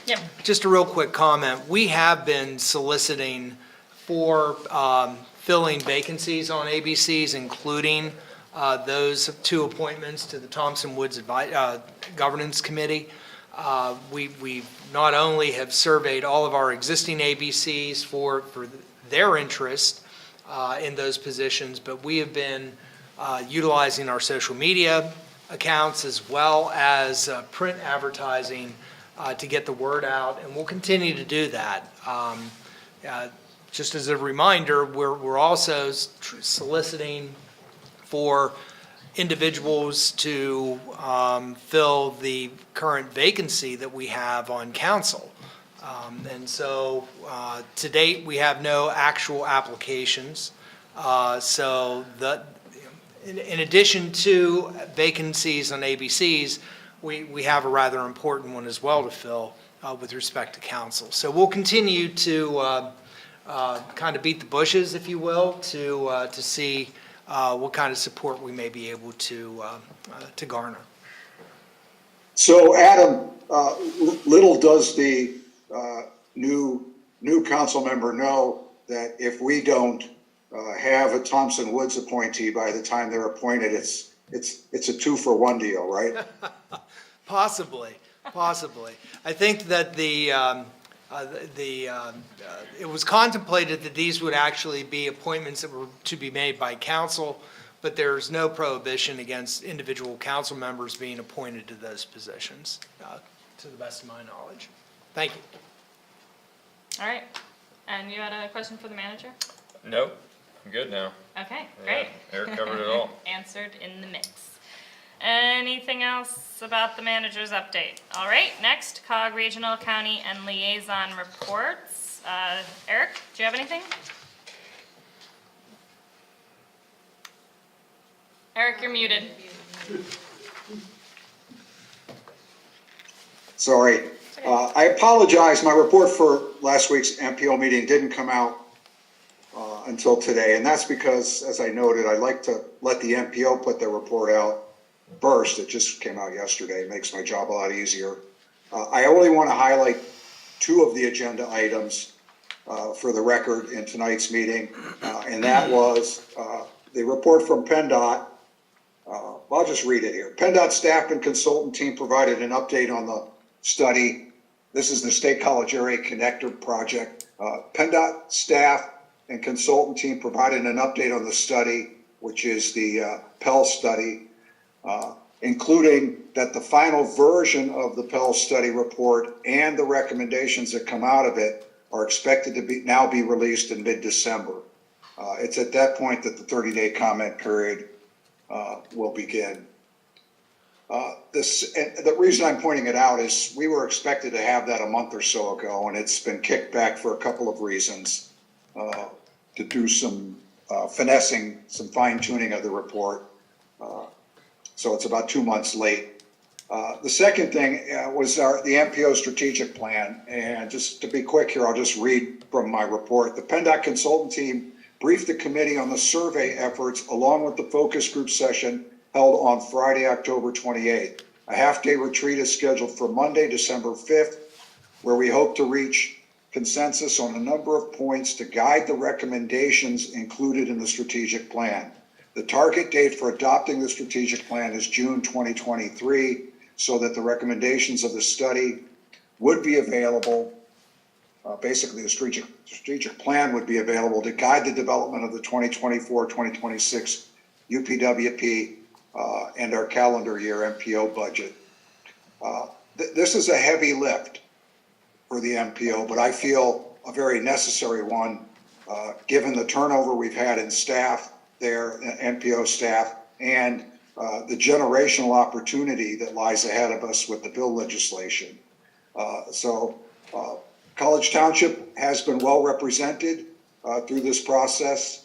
Yep. Just a real quick comment. We have been soliciting for filling vacancies on ABCs, including those two appointments to the Thompson Woods Governance Committee. We not only have surveyed all of our existing ABCs for their interest in those positions, but we have been utilizing our social media accounts as well as print advertising to get the word out, and we'll continue to do that. Just as a reminder, we're also soliciting for individuals to fill the current vacancy that we have on council. And so to date, we have no actual applications. So in addition to vacancies on ABCs, we have a rather important one as well to fill with respect to council. So we'll continue to kind of beat the bushes, if you will, to see what kind of support we may be able to garner. So Adam, little does the new council member know that if we don't have a Thompson Woods appointee by the time they're appointed, it's a 2-for-1 deal, right? Possibly. I think that it was contemplated that these would actually be appointments that were to be made by council, but there's no prohibition against individual council members being appointed to those positions, to the best of my knowledge. Thank you. All right. And you had a question for the manager? Nope, I'm good now. Okay, great. Yeah, Eric covered it all. Answered in the mix. Anything else about the manager's update? All right, next, COG Regional, County, and Liaison Reports. Eric, do you have anything? Eric, you're muted. Sorry. I apologize. My report for last week's MPO meeting didn't come out until today. And that's because, as I noted, I like to let the MPO put their report out first. It just came out yesterday. It makes my job a lot easier. I only want to highlight 2 of the agenda items for the record in tonight's meeting. And that was the report from PennDOT. I'll just read it here. PennDOT staff and consultant team provided an update on the study This is the State College Area Connector Project. PennDOT staff and consultant team provided an update on the study, which is the Pell study, including that the final version of the Pell study report and the recommendations that come out of it are expected to now be released in mid-December. It's at that point that the 30-day comment period will begin. And the reason I'm pointing it out is we were expected to have that a month or so ago, and it's been kicked back for a couple of reasons, to do some finessing, some fine-tuning of the report. So it's about 2 months late. The second thing was the MPO strategic plan. And just to be quick here, I'll just read from my report. The PennDOT consultant team briefed the committee on the survey efforts along with the focus group session held on Friday, October 28th. A half-day retreat is scheduled for Monday, December 5th, where we hope to reach consensus on a number of points to guide the recommendations included in the strategic plan. The target date for adopting the strategic plan is June 2023, so that the recommendations of the study would be available. Basically, the strategic plan would be available to guide the development of the 2024-2026 UPWP and our calendar year MPO budget. This is a heavy lift for the MPO, but I feel a very necessary one, given the turnover we've had in staff there, MPO staff, and the generational opportunity that lies ahead of us with the bill legislation. College Township has been well represented through this process.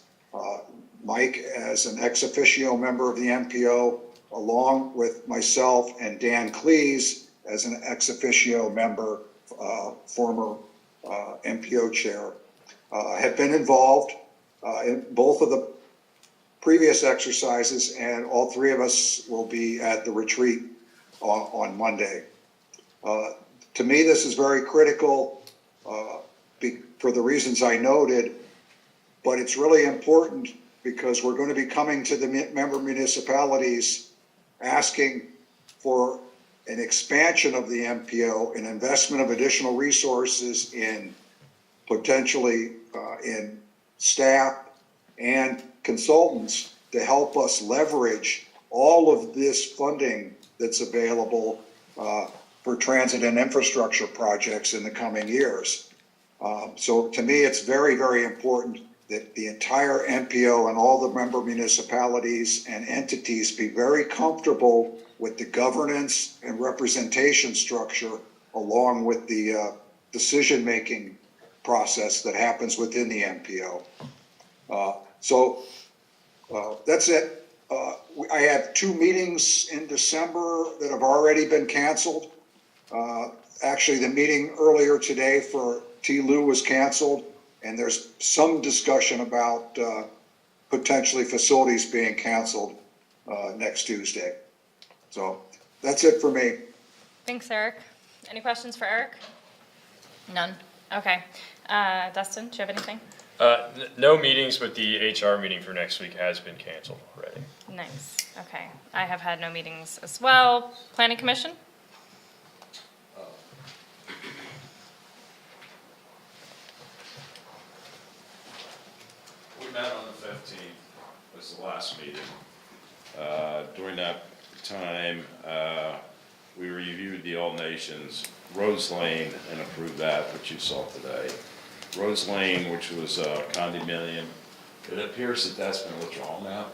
Mike, as an ex officio member of the MPO, along with myself and Dan Cleese as an ex officio member, former MPO chair, have been involved in both of the previous exercises, and all three of us will be at the retreat on Monday. To me, this is very critical for the reasons I noted, but it's really important because we're going to be coming to the member municipalities asking for an expansion of the MPO, an investment of additional resources in potentially in staff and consultants to help us leverage all of this funding that's available for transit and infrastructure projects in the coming years. So to me, it's very, very important that the entire MPO and all the member municipalities and entities be very comfortable with the governance and representation structure along with the decision-making process that happens within the MPO. That's it. I have 2 meetings in December that have already been canceled. Actually, the meeting earlier today for T. Lou was canceled, and there's some discussion about potentially facilities being canceled next Tuesday. So that's it for me. Thanks, Eric. Any questions for Eric? None? Okay. Dustin, do you have anything? No meetings, but the HR meeting for next week has been canceled already. Nice. Okay. I have had no meetings as well. Planning Commission? We met on the 15th, was the last meeting. During that time, we reviewed the All Nations Rose Lane and approved that, which you saw today. Rose Lane, which was a condominium, it appears that that's been withdrawn now.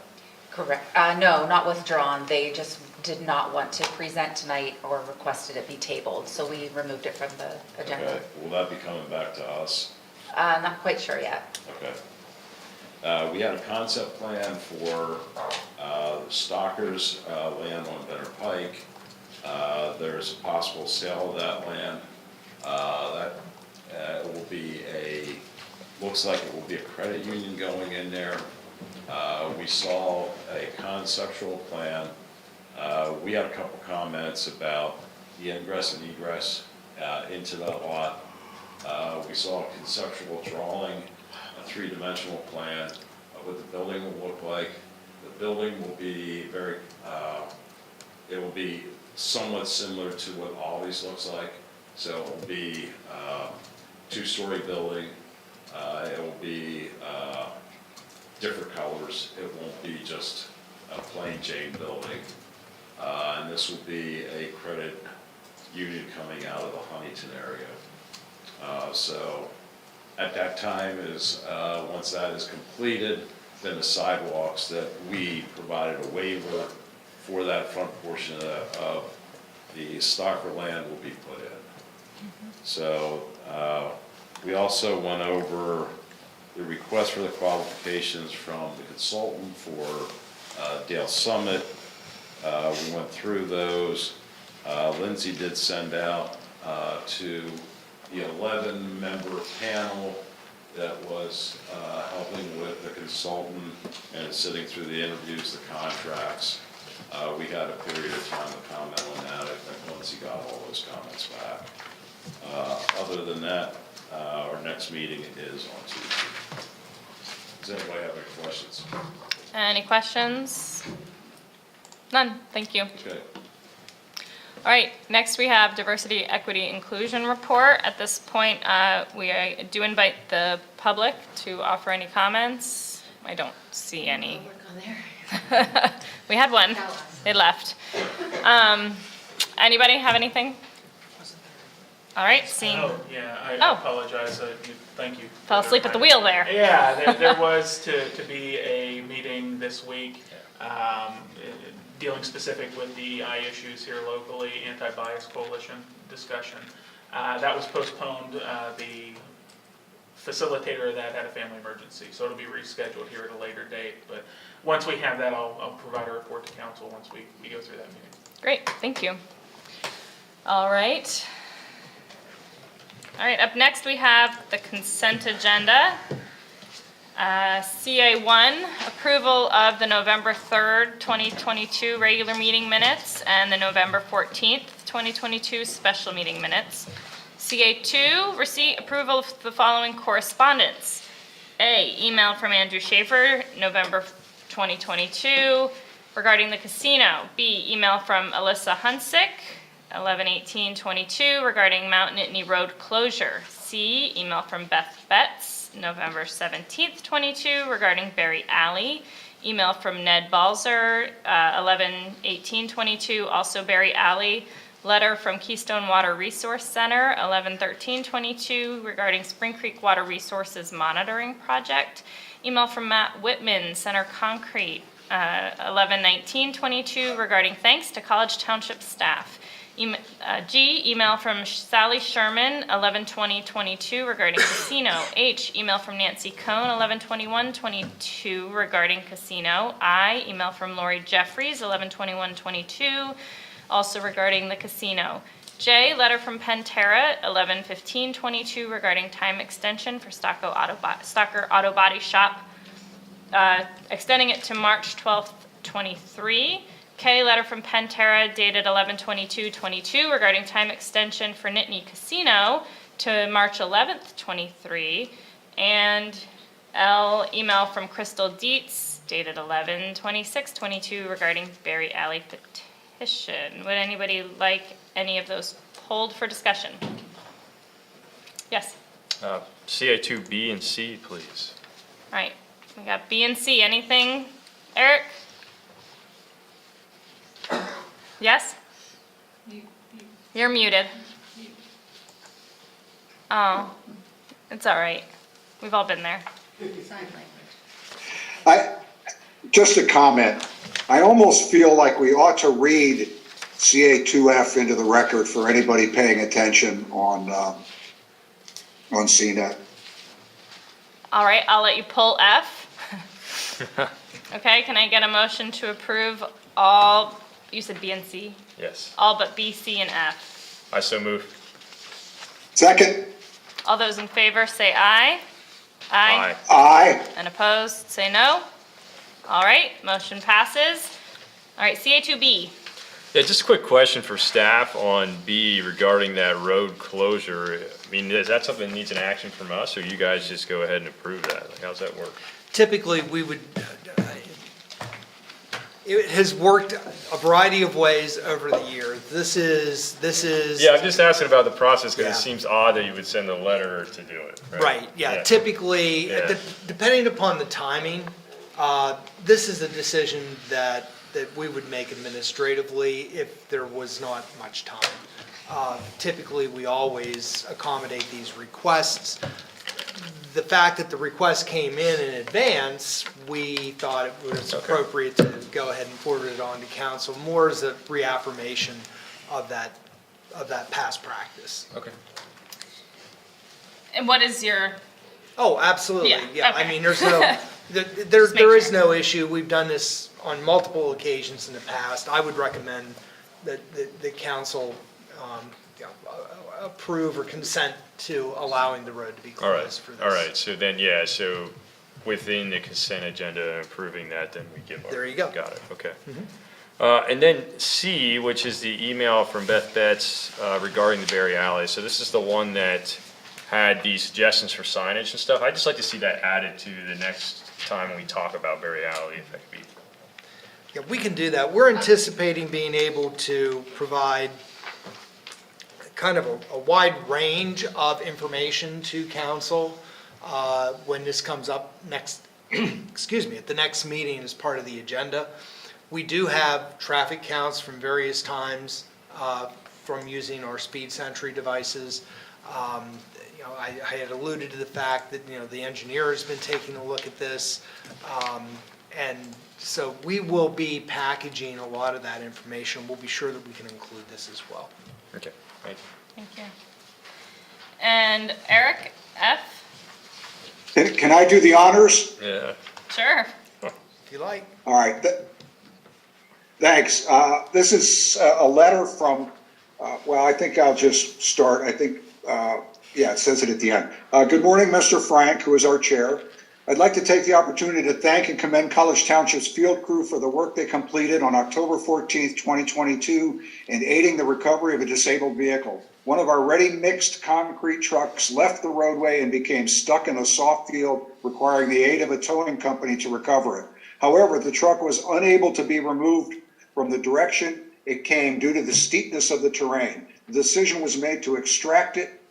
Correct. No, not withdrawn. They just did not want to present tonight or requested it be tabled, so we removed it from the agenda. Okay, will that be coming back to us? Not quite sure yet. Okay. We had a concept plan for Stockers land on Benner Pike. There's a possible sale of that land. That will be looks like it will be a credit union going in there. We saw a conceptual plan. We had a couple comments about the ingress and egress into that lot. We saw a conceptual drawing, a 3-dimensional plan of what the building will look like. The building will be it will be somewhat similar to what Ollie's looks like. So it will be two-story building. It will be different colors. It won't be just a plain Jane building. And this will be a credit union coming out of the Huntington area. So at that time is, once that is completed, then the sidewalks that we provided a waiver for that front portion of the Stocker land will be put in. So we also went over the request for the qualifications from the consultant for Dale Summit. We went through those. Lindsay did send out to the 11-member panel that was helping with the consultant and sitting through the interviews, the contracts. We had a period of time to comment on that. I think Lindsay got all those comments back. Other than that, our next meeting is on Tuesday. Does anybody have any questions? Any questions? None, thank you. Okay. All right, next we have Diversity, Equity, Inclusion Report. At this point, we do invite the public to offer any comments. I don't see any. We had one, it left. Anybody have anything? All right, seeing. Oh, yeah, I Oh. apologize, thank you. Fell asleep at the wheel there. Yeah, there was to be a meeting this week, dealing specific with DEI issues here locally, anti-bias coalition discussion. That was postponed, the facilitator of that had a family emergency, so it'll be rescheduled here at a later date. But once we have that, I'll provide a report to council once we go through that meeting. Great, thank you. All right. All right, up next we have the consent agenda. CA1, approval of the November 3rd, 2022 regular meeting minutes and the November 14th, 2022 special meeting minutes. CA2, receipt approval of the following correspondence. A, email from Andrew Schaefer, November 2022, regarding the casino. B, email from Alyssa Hunsick, 11/18/22, regarding Mount Nittany Road closure. C, email from Beth Betts, November 17th, 22, regarding Berry Alley. Email from Ned Balzer, 11/18/22, also Berry Alley. Letter from Keystone Water Resource Center, 11/13/22, regarding Spring Creek Water Resources Monitoring Project. Email from Matt Whitman, Center Concrete, 11/19/22, regarding thanks to College Township staff. G, email from Sally Sherman, 11/20/22, regarding casino. H, email from Nancy Cohn, 11/21/22, regarding casino. I, email from Lori Jeffries, 11/21/22, also regarding the casino. J, letter from Pantera, 11/15/22, regarding time extension for Stocker Auto Body Shop, extending it to March 12th, 23. K, letter from Pantera dated 11/22/22, regarding time extension for Nittany Casino to March 11th, 23. And L, email from Crystal Dietz dated 11/26/22, regarding Berry Alley petition. Would anybody like any of those pulled for discussion? Yes. CA2 B and C, please. All right, we got B and C. Anything, Eric? Yes? You're muted. Oh, it's all right. We've all been there. Just a comment. I almost feel like we ought to read CA2F into the record for anybody paying attention on CNET. All right, I'll let you pull F. Okay, can I get a motion to approve all, you said B and C? Yes. All but B, C, and F. I so move. Second? All those in favor say aye. Aye. Aye. And opposed, say no. All right, motion passes. All right, CA2B. Yeah, just a quick question for staff on B regarding that road closure. I mean, is that something that needs an action from us, or you guys just go ahead and approve that? Like, how's that work? Typically, we would, It has worked a variety of ways over the years. This is. Yeah, I'm just asking about the process, because Yeah. it seems odd that you would send a letter to do it, right? Right, yeah, typically, Yeah. depending upon the timing, this is a decision that we would make administratively if there was not much time. Typically, we always accommodate these requests. The fact that the request came in advance, we thought it was appropriate to go ahead and forward it on to council, more as a reaffirmation of that past practice. Okay. And what is your, Oh, absolutely, Yeah, yeah, I okay. mean, there's no, there is no issue, we've done this on multiple occasions in the past. I would recommend that the council approve or consent to allowing the road to be All right, closed for this. all right, so then, yeah, so within the consent agenda, approving that, then we give our. There you go. Got it, okay. And then C, which is the email from Beth Betts regarding the Berry Alley. So this is the one that had the suggestions for signage and stuff. I'd just like to see that added to the next time we talk about Berry Alley, if that could be. Yeah, we can do that. We're anticipating being able to provide kind of a wide range of information to council when this comes up next, excuse me, at the next meeting as part of the agenda. We do have traffic counts from various times from using our speed sentry devices. You know, I had alluded to the fact that, you know, the engineer has been taking a look at this. And so we will be packaging a lot of that information. We'll be sure that we can include this as well. Okay, thank you. thank you. And Eric, F? Can I do the honors? Yeah. Sure. If you like. All right, thanks. This is a letter from, well, I think I'll just start. I think, yeah, it says it at the end. Good morning, Mr. Frank, who is our chair. I'd like to take the opportunity to thank and commend College Township's field crew for the work they completed on October 14th, 2022 in aiding the recovery of a disabled vehicle. One of our ready-mixed concrete trucks left the roadway and became stuck in a soft field, requiring the aid of a towing company to recover it. However, the truck was unable to be removed from the direction it came due to the steepness of the terrain. The decision was made to extract it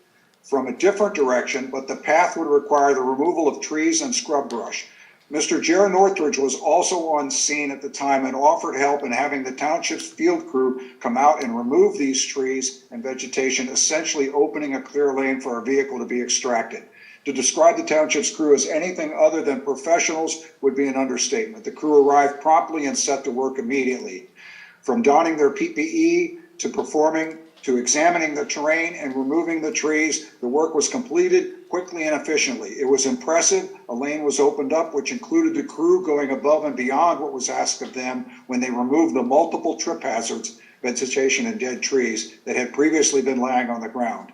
from a different direction, but the path would require the removal of trees and scrub brush. Mr. Jared Northridge was also on scene at the time and offered help in having the township's field crew come out and remove these trees and vegetation, essentially opening a clear lane for our vehicle to be extracted. To describe the township's crew as anything other than professionals would be an understatement. The crew arrived promptly and set to work immediately. From donning their PPE to examining the terrain and removing the trees, the work was completed quickly and efficiently. It was impressive. A lane was opened up, which included the crew going above and beyond what was asked of them when they removed the multiple trip hazards, vegetation, and dead trees that had previously been lying on the ground.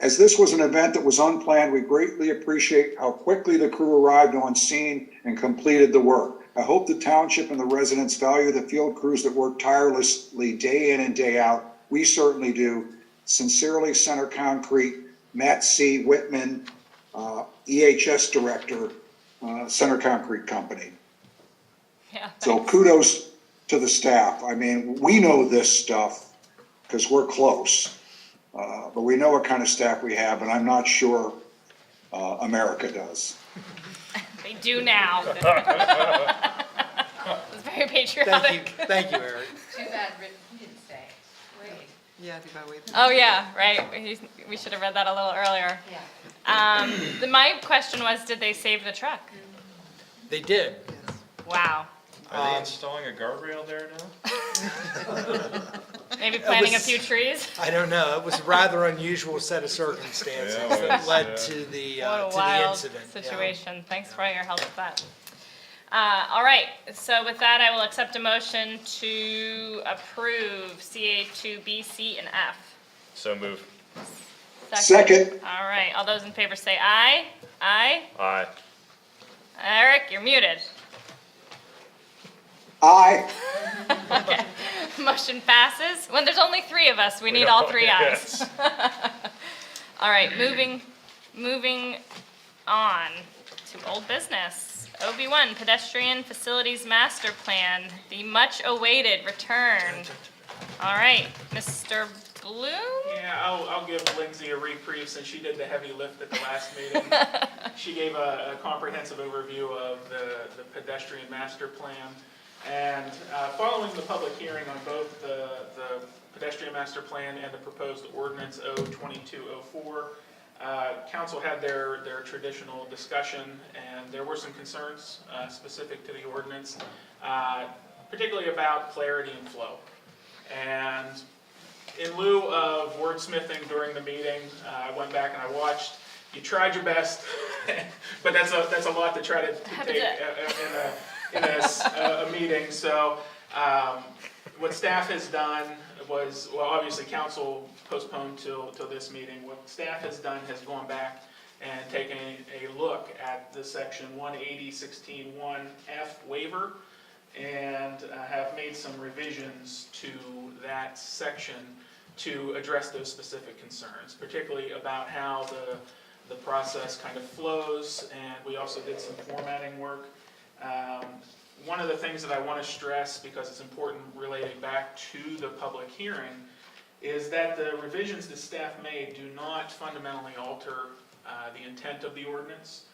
As this was an event that was unplanned, we greatly appreciate how quickly the crew arrived on scene and completed the work. I hope the township and the residents value the field crews that work tirelessly day in and day out. We certainly do. Sincerely, Center Concrete, Matt C. Whitman, EHS Director, Center Concrete Company. Yeah. So kudos to the staff. I mean, we know this stuff because we're close, but we know what kind of staff we have, and I'm not sure America does. They do now. It's very patriotic. Thank you, Eric. Too bad Rick didn't say. Wait. Oh, yeah, right. We should have read that a little earlier. Yeah. My question was, did they save the truck? They did. Wow. Are they installing a guardrail there now? Maybe planting a was- few trees? I don't know, it was a rather unusual set of circumstances Yeah, it that was, led yeah. to the What a wild incident. yeah. situation. Thanks for all your help with that. All right, so with that, I will accept a motion to approve CA2, B, C, and F. So move. Second. All right, all those in favor say aye. Aye. Aye. Eric, you're muted. Aye. Okay, motion passes. When there's only three of us, we need all three ayes. All right, moving on to old business. OB1, Pedestrian Facilities Master Plan, the much-awaited return. All right, Mr. Bloom? Yeah, I'll give Lindsay a reprieve since she did the heavy lift at the last meeting. She gave a comprehensive overview of the pedestrian master plan. And following the public hearing on both the pedestrian master plan and the proposed ordinance O-2204, council had their traditional discussion, and there were some concerns specific to the ordinance, particularly about clarity and flow. And in lieu of wordsmithing during the meeting, I went back and I watched. You tried your best, but that's a lot to try to take in a meeting. So what staff has done was, well, obviously council postponed till this meeting. What staff has done has gone back and taken a look at the section 180.16.1F waiver and have made some revisions to that section to address those specific concerns, particularly about how the process kind of flows, and we also did some formatting work. One of the things that I want to stress, because it's important relating back to the public hearing, is that the revisions that staff made do not fundamentally alter the intent of the ordinance.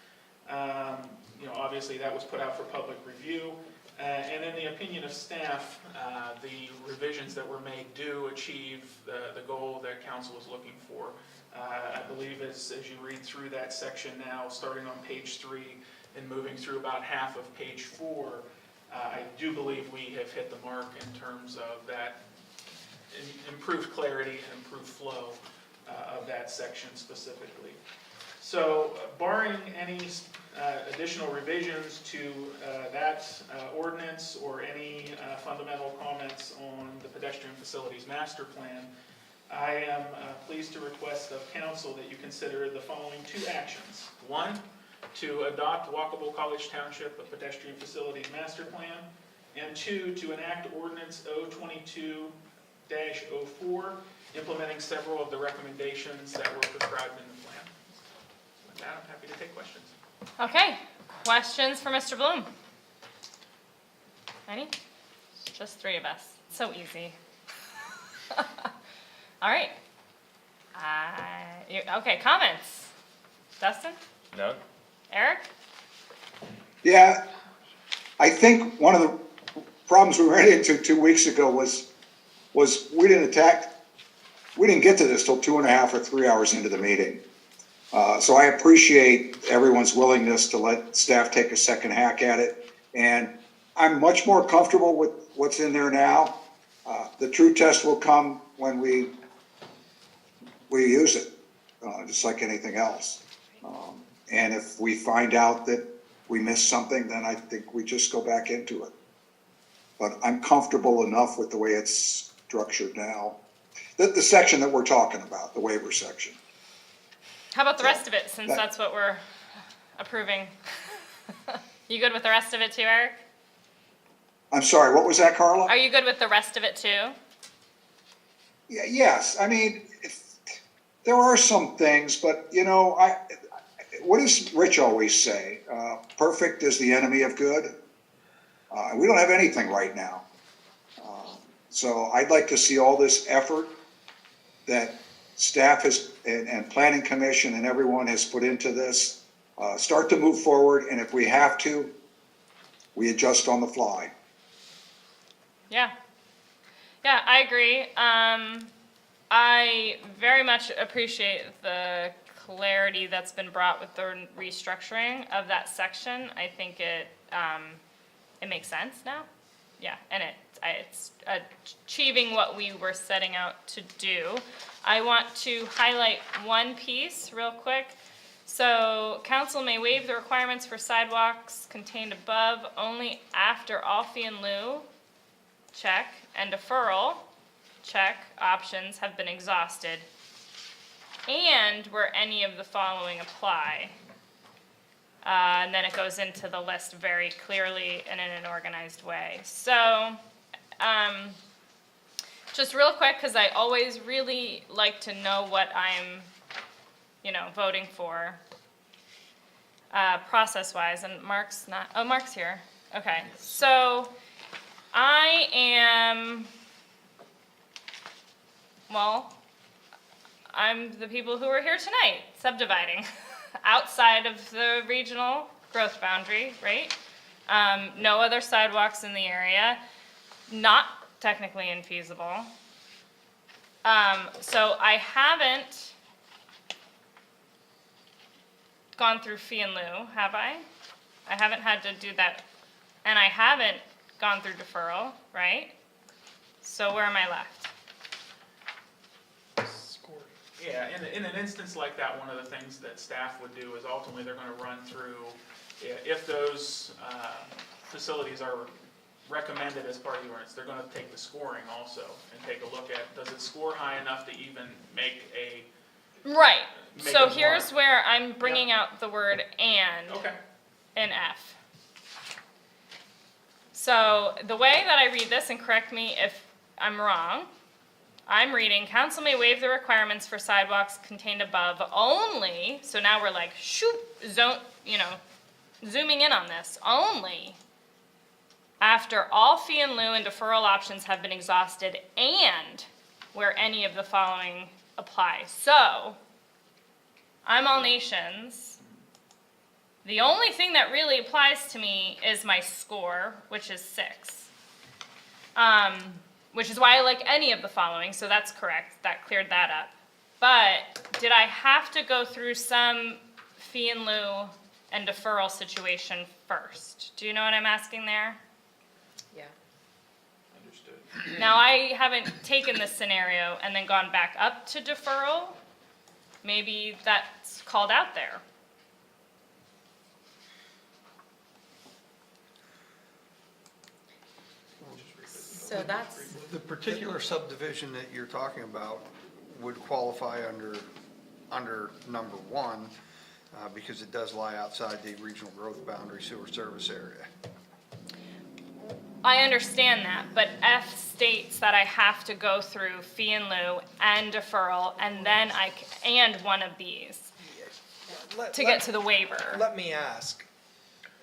Obviously that was put out for public review, and in the opinion of staff, the revisions that were made do achieve the goal that council is looking for. I believe as you read through that section now, starting on page 3 and moving through about half of page 4, I do believe we have hit the mark in terms of that improved clarity and improved flow of that section specifically. So barring any additional revisions to that ordinance or any fundamental comments on the pedestrian facilities master plan, I am pleased to request of council that you consider the following 2 actions. 1, to adopt walkable College Township a pedestrian facilities master plan, and 2, to enact ordinance O-22-04, implementing several of the recommendations that were prescribed in the plan. With that, I'm happy to take questions. Okay, questions for Mr. Bloom? Any? Just 3 of us. So easy. All right. Okay, comments? Dustin? None? Eric? Yeah, I think one of the problems we ran into 2 weeks ago was we didn't get to this till 2.5 or 3 hours into the meeting. So I appreciate everyone's willingness to let staff take a second hack at it. And I'm much more comfortable with what's in there now. The true test will come when we use it, just like anything else. And if we find out that we missed something, then I think we just go back into it. But I'm comfortable enough with the way it's structured now. The section that we're talking about, the waiver section. How about the rest of it, since that's what we're approving? You good with the rest of it too, Eric? I'm sorry, what was that, Carla? Are you good with the rest of it too? Yeah, yes, I mean, there are some things, but what does Rich always say? Perfect is the enemy of good. We don't have anything right now. So I'd like to see all this effort that staff has and planning commission and everyone has put into this start to move forward, and if we have to, we adjust on the fly. Yeah, I agree. I very much appreciate the clarity that's been brought with the restructuring of that section. I think it makes sense now. Yeah, and it's achieving what we were setting out to do. I want to highlight one piece real quick. So council may waive the requirements for sidewalks contained above only after all fee in lieu, check, and deferral, check, options have been exhausted, and where any of the following apply. And then it goes into the list very clearly and in an organized way. So just real quick, because I always really like to know what I'm voting for. process-wise, and Mark's not, oh, Mark's here. Okay, so I am, well, I'm the people who are here tonight, subdividing outside of the regional growth boundary, right? No other sidewalks in the area, not technically infeasible. So I haven't gone through fee and lieu, have I? I haven't had to do that, and I haven't gone through deferral, right? So where am I left? Yeah, in an instance like that, one of the things that staff would do is ultimately they're gonna run through, if those facilities are recommended as part of the ordinance, they're gonna take the scoring also and take a look at, does it score high enough to even make a, Right, Make so a here's mark. where I'm bringing out the word "and" okay, in F. So the way that I read this, and correct me if I'm wrong, I'm reading, council may waive the requirements for sidewalks contained above only, so now we're like, shoot, zooming in on this, only after all fee and lieu and deferral options have been exhausted and where any of the following apply. So, I'm All Nations. The only thing that really applies to me is my score, which is 6. Which is why I like any of the following, so that's correct. That cleared that up. But did I have to go through some fee and lieu and deferral situation first? Do you know what I'm asking there? Yeah. understood. Now, I haven't taken this scenario and then gone back up to deferral. Maybe that's called out there. So that's, The particular subdivision that you're talking about would qualify under number 1, because it does lie outside the regional growth boundary sewer service area. I understand that, but F states that I have to go through fee and lieu and deferral, and then and one of these to get to the waiver. Let me ask,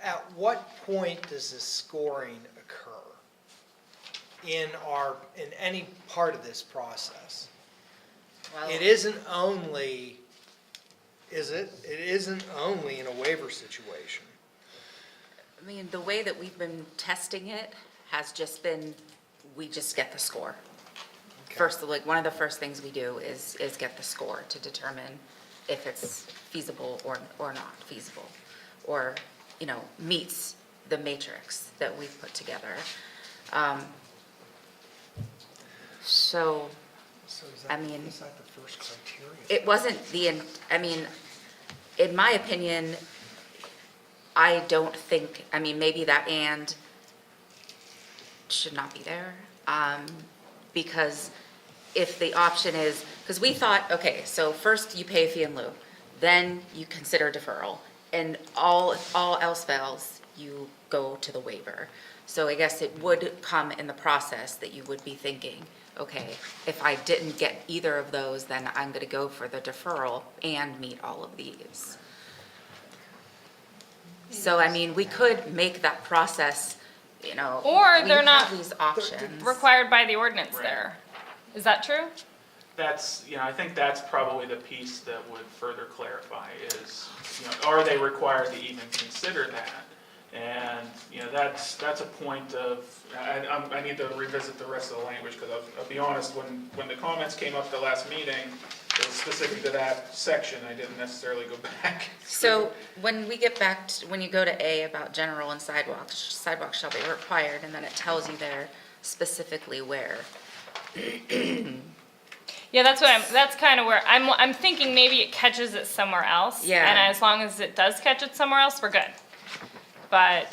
at what point does this scoring occur in any part of this process? well, It isn't only, is it? It isn't only in a waiver situation. I mean, the way that we've been testing it has just been, we just get the score. Okay. First, like, one of the first things we do is get the score to determine if it's feasible or not feasible, or, meets the matrix that we've put together. So, So is I mean, is that the first criteria? it wasn't in my opinion, I don't think, maybe that "and" should not be there. Because if the option is, because we thought, okay, so first you pay fee and lieu, then you consider deferral, and all else fails, you go to the waiver. So I guess it would come in the process that you would be thinking, okay, if I didn't get either of those, then I'm gonna go for the deferral and meet all of these. So, we could make that process, Or we they're have not these options. required by the ordinance Right. there. Is that true? That's, I think that's probably the piece that would further clarify is, are they required to even consider that? And, that's a point of, I need to revisit the rest of the language, because I'll be honest, when the comments came up the last meeting, it was specific to that section, I didn't necessarily go back. So when we get back, when you go to A about general and sidewalks shall be required, and then it tells you there specifically where. Yeah, that's kind of where, I'm thinking maybe it catches it somewhere else. Yeah. And as long as it does catch it somewhere else, we're good. But,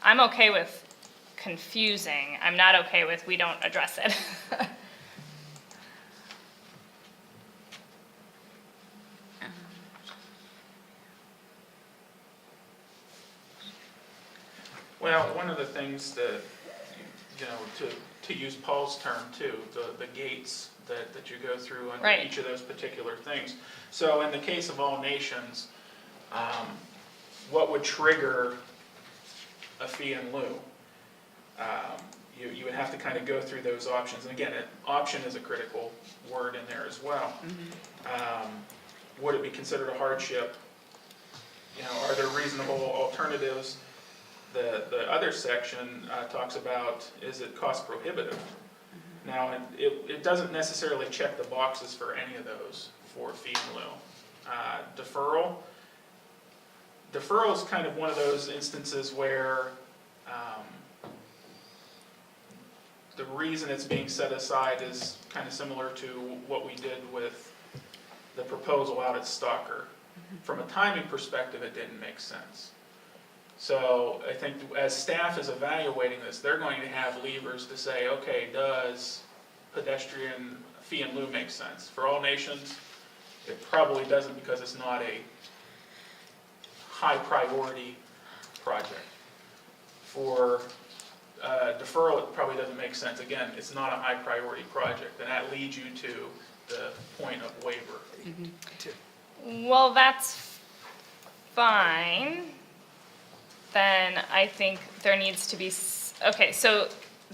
I'm okay with confusing. I'm not okay with we don't address it. Well, one of the things that, to use Paul's term too, the gates that you go through under Right. each of those particular things. So in the case of All Nations, What would trigger a fee in lieu? You would have to kind of go through those options. And again, option is a critical word in there as well. Would it be considered a hardship? You know, are there reasonable alternatives? The other section talks about, is it cost prohibitive? Now, it doesn't necessarily check the boxes for any of those for fee in lieu. Deferral is kind of one of those instances where the reason it's being set aside is kind of similar to what we did with the proposal out at Stalker. From a timing perspective, it didn't make sense. So I think as staff is evaluating this, they're going to have levers to say, okay, does pedestrian fee in lieu make sense? For all nations, it probably doesn't because it's not a high priority project. For deferral, it probably doesn't make sense. Again, it's not a high priority project, and that leads you to the point of waiver. Well, that's fine. Then I think there needs to be, okay, so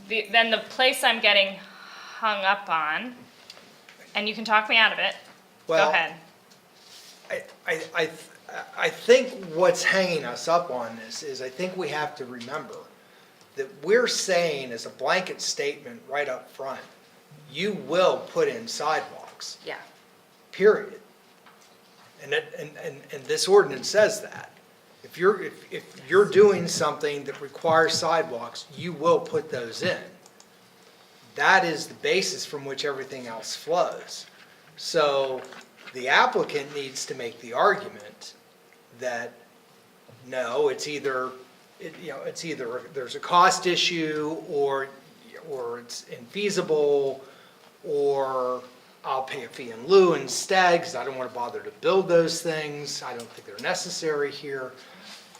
then the place I'm getting hung up on, and you can talk me out of it, go Well, ahead. I think what's hanging us up on this is I think we have to remember that we're saying as a blanket statement right up front, you will put in sidewalks, Yeah. period. And this ordinance says that. If you're doing something that requires sidewalks, you will put those in. That is the basis from which everything else flows. So the applicant needs to make the argument that, no, it's either there's a cost issue, or it's infeasible, or I'll pay a fee in lieu instead because I don't want to bother to build those things. I don't think they're necessary here.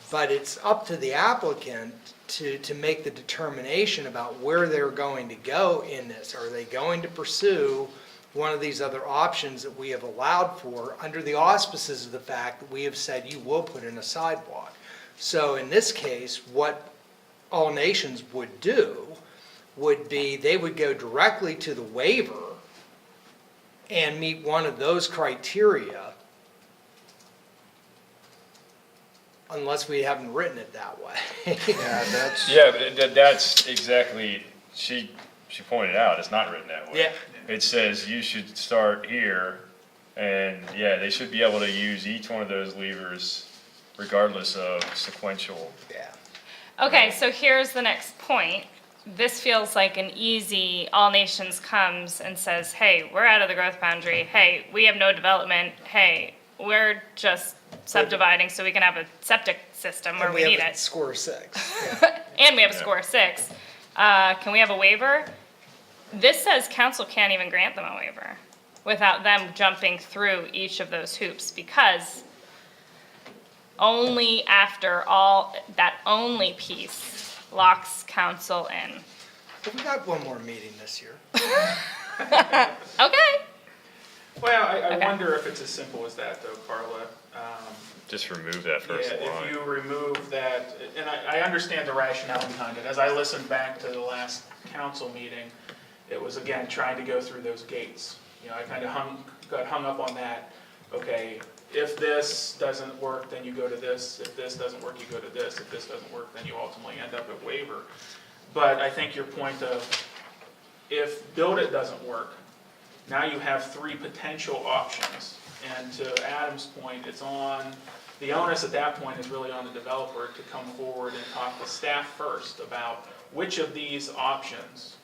But it's up to the applicant to make the determination about where they're going to go in this. Are they going to pursue one of these other options that we have allowed for under the auspices of the fact that we have said you will put in a sidewalk? So in this case, what All Nations would do would be they would go directly to the waiver and meet one of those criteria, unless we haven't written it that way. Yeah, but that's exactly, she pointed out, it's not written that way. Yeah. It says you should start here, and yeah, they should be able to use each one of those levers regardless of sequential. Yeah. Okay, so here's the next point. This feels like an easy, All Nations comes and says, hey, we're out of the growth boundary. Hey, we have no development. Hey, we're just subdividing so we can have a septic system where we need have a it. score of 6. And we have a score of 6. Can we have a waiver? This says council can't even grant them a waiver without them jumping through each of those hoops, because only after that only piece locks council in. But we got one more meeting this year. Okay. Well, I Okay. wonder if it's as simple as that though, Carla. Just remove that first Yeah, line. if you remove that, and I understand the rationale behind it. As I listened back to the last council meeting, it was again trying to go through those gates. You know, I kind of got hung up on that. Okay, if this doesn't work, then you go to this. If this doesn't work, you go to this. If this doesn't work, then you ultimately end up at waiver. But I think your point of, if build it doesn't work, now you have 3 potential options. And to Adam's point, the onus at that point is really on the developer to come forward and talk to staff first about which of these options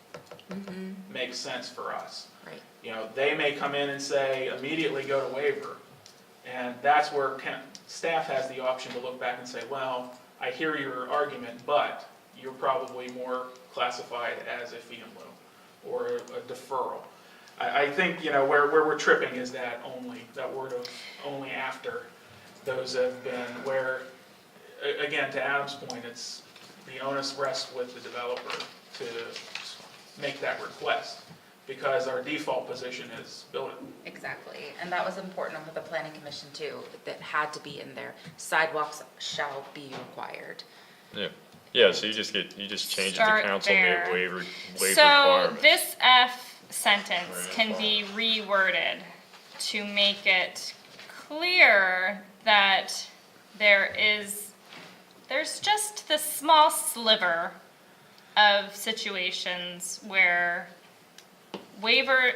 makes sense for us. Right. You know, they may come in and say, immediately go to waiver. And that's where staff has the option to look back and say, well, I hear your argument, but you're probably more classified as a fee in lieu or a deferral. I think, you know, where we're tripping is that word of only after those have been, where, again, to Adam's point, the onus rests with the developer to make that request. because our default position is building. Exactly, and that was important with the planning commission too, that had to be in there. Sidewalks shall be required. Yeah, yeah, so you just change it to Start council may there. waive So requirements. this F sentence can be reworded to make it clear that there's just this small sliver of situations where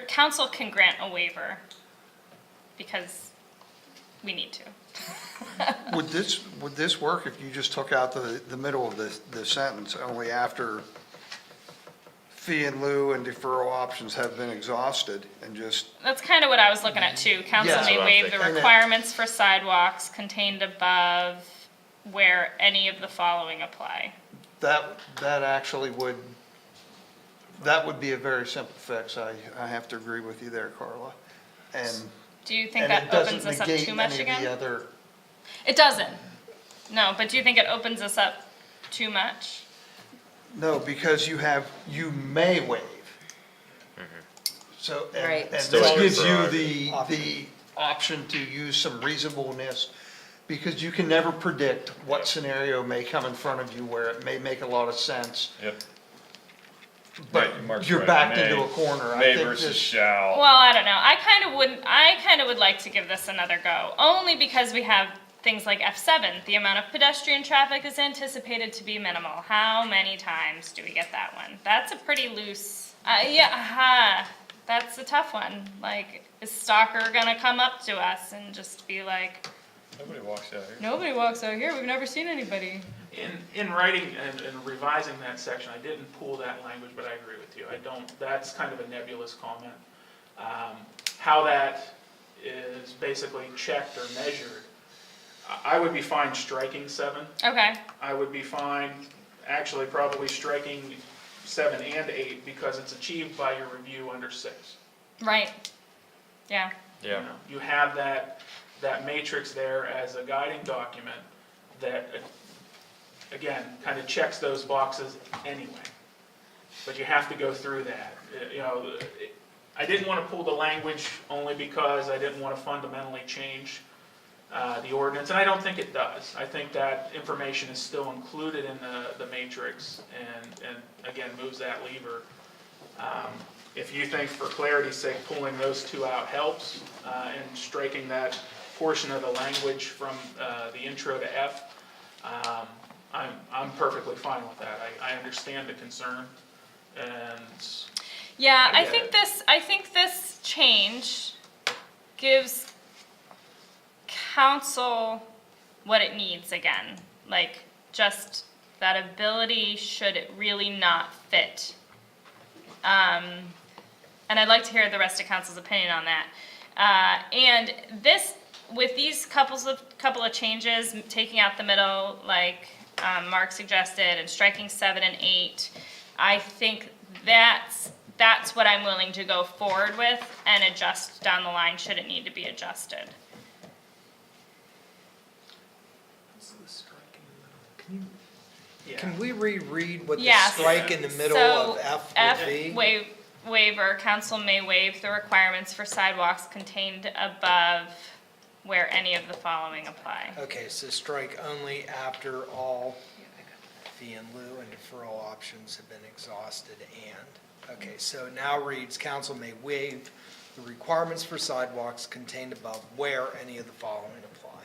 council can grant a waiver because we need to. Would this work if you just took out the middle of the sentence, only after fee in lieu and deferral options have been exhausted, and just, That's kind of what I was looking at too. Council Yeah. may That's what I'm waive the thinking. requirements for sidewalks contained above where any of the following apply. that actually that would be a very simple fix. I have to agree with you there, Carla. And Do you think and that it doesn't opens us up negate too much any of the again? other. It doesn't. No, but do you think it opens us up too much? No, because you may waive. So, Right. and Still this your gives you prerogative. the option to use some reasonableness, because you can never predict what Yep. scenario may come in front of you where it may make a lot of sense, Yep. but Right, Mark's you're right. backed May- into a corner. I May think versus this- shall. Well, I don't know. I kind of would like to give this another go, only because we have things like F7. The amount of pedestrian traffic is anticipated to be minimal. How many times do we get that one? That's a pretty loose, that's a tough one. Like, is Stalker gonna come up to us and just be like, Nobody walks out here. nobody walks out here, we've never seen anybody? In writing and revising that section, I didn't pull that language, but I agree with you. I don't, that's kind of a nebulous comment. How that is basically checked or measured, I would be fine striking 7. Okay, I would be fine, actually probably striking 7 and 8 because it's achieved by your review under 6. right, yeah. You Yeah. know, you have that matrix there as a guiding document that, again, kind of checks those boxes anyway. But you have to go through that. You know, I didn't want to pull the language only because I didn't want to fundamentally change the ordinance, and I don't think it does. I think that information is still included in the matrix and again, moves that lever. If you think for clarity's sake, pulling those two out helps, and striking that portion of the language from the intro to F, I'm perfectly fine with that. I understand the concern, and Yeah, I I get think it. this change gives council what it needs again. Like, just that ability should it really not fit. And I'd like to hear the rest of council's opinion on that. And this, with these couple of changes, taking out the middle, like Mark suggested, and striking 7 and 8, I think that's what I'm willing to go forward with and adjust down the line should it need to be adjusted. yeah. Can we reread what the Yes. strike in the middle So, of F F, would be? waiver, council may waive the requirements for sidewalks contained above where any of the following apply. Okay, so strike only after all fee in lieu and deferral options have been exhausted and. Okay, so now reads, council may waive the requirements for sidewalks contained above where any of the following apply.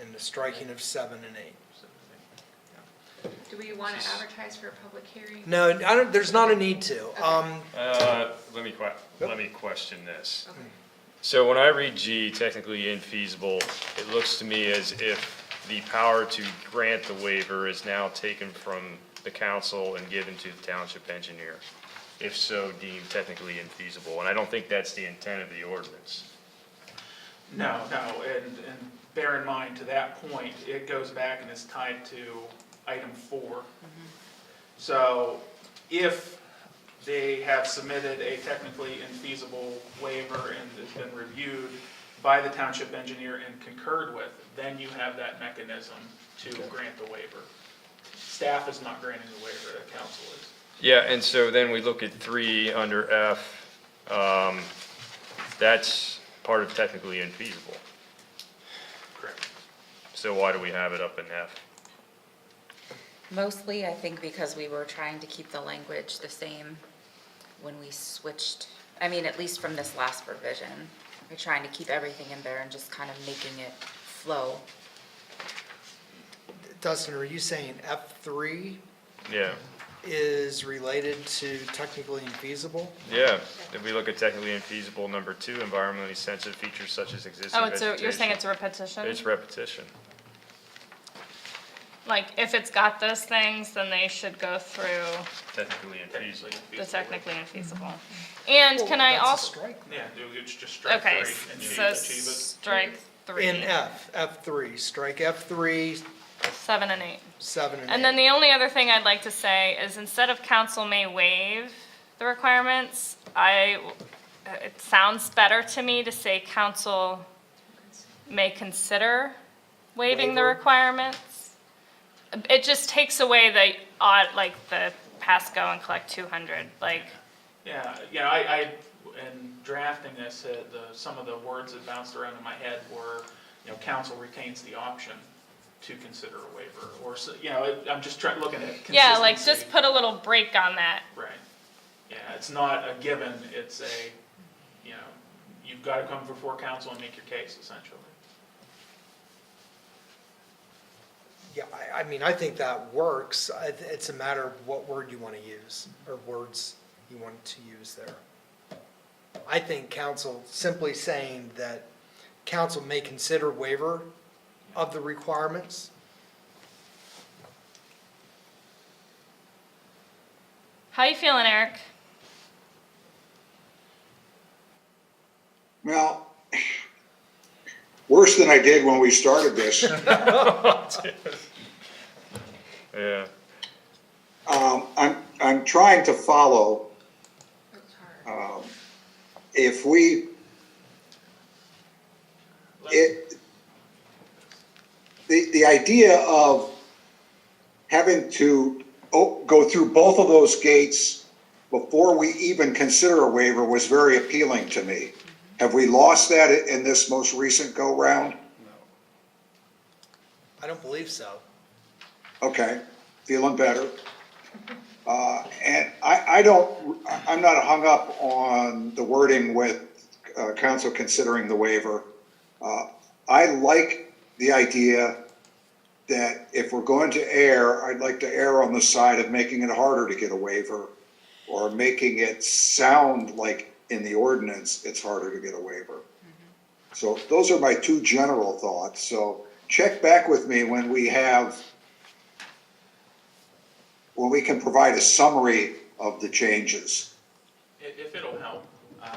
And the striking of 7 and 8. Do we want to advertise for a public hearing? No, I don't, there's not a need to. Let me question this. Okay. So when I read G, technically infeasible, it looks to me as if the power to grant the waiver is now taken from the council and given to the township engineer, if so deemed technically infeasible. And I don't think that's the intent of the ordinance. No, and bear in mind, to that point, it goes back and is tied to item 4. So if they have submitted a technically infeasible waiver and it's been reviewed by the township engineer and concurred with, then you have that mechanism to grant the waiver. Staff is not granting the waiver, the council is. Yeah, and so then we look at 3 under F, that's part of technically infeasible. Correct. So why do we have it up in F? Mostly, I think because we were trying to keep the language the same when we switched, I mean, at least from this last revision. We're trying to keep everything in there and just kind of making it flow. Dustin, are you saying F3 Yeah, is related to technically infeasible? yeah, if we look at technically infeasible, number 2, environmentally sensitive features such as existing Oh, vegetation. you're saying it's a repetition? It's repetition. Like, if it's got those things, then they should go through Technically infeasible. the technically infeasible. And can I That's a also, strike. Yeah, it's just strike okay, 3 and you so achieve it. strike 3. In F3, strike F3, 7 and 8. 7 and 8. And then the only other thing I'd like to say is instead of council may waive the requirements, it sounds better to me to say council may consider waiving the Waiver. requirements. It just takes away the the pass, go, and collect 200, like, Yeah, I, in drafting this, some of the words that bounced around in my head were, council retains the option to consider a waiver, or, I'm just looking at consistency. yeah, like, just put a little break on that. Right. Yeah, it's not a given, it's you've got to come before council and make your case, essentially. Yeah, I mean, I think that works. It's a matter of what word you want to use, or words you want to use there. I think council simply saying that council may consider waiver of the requirements. How you feeling, Eric? Well, worse than I did when we started this. Yeah, I'm trying to follow, if we, the idea of having to go through both of those gates before we even consider a waiver was very appealing to me. Have we lost that in this most recent go-round? I don't believe so. Okay, feeling better. And I'm not hung up on the wording with council considering the waiver. I like the idea that if we're going to err, I'd like to err on the side of making it harder to get a waiver, or making it sound like in the ordinance it's harder to get a waiver. So those are my 2 general thoughts. So check back with me when we can provide a summary of the changes. If it'll help, I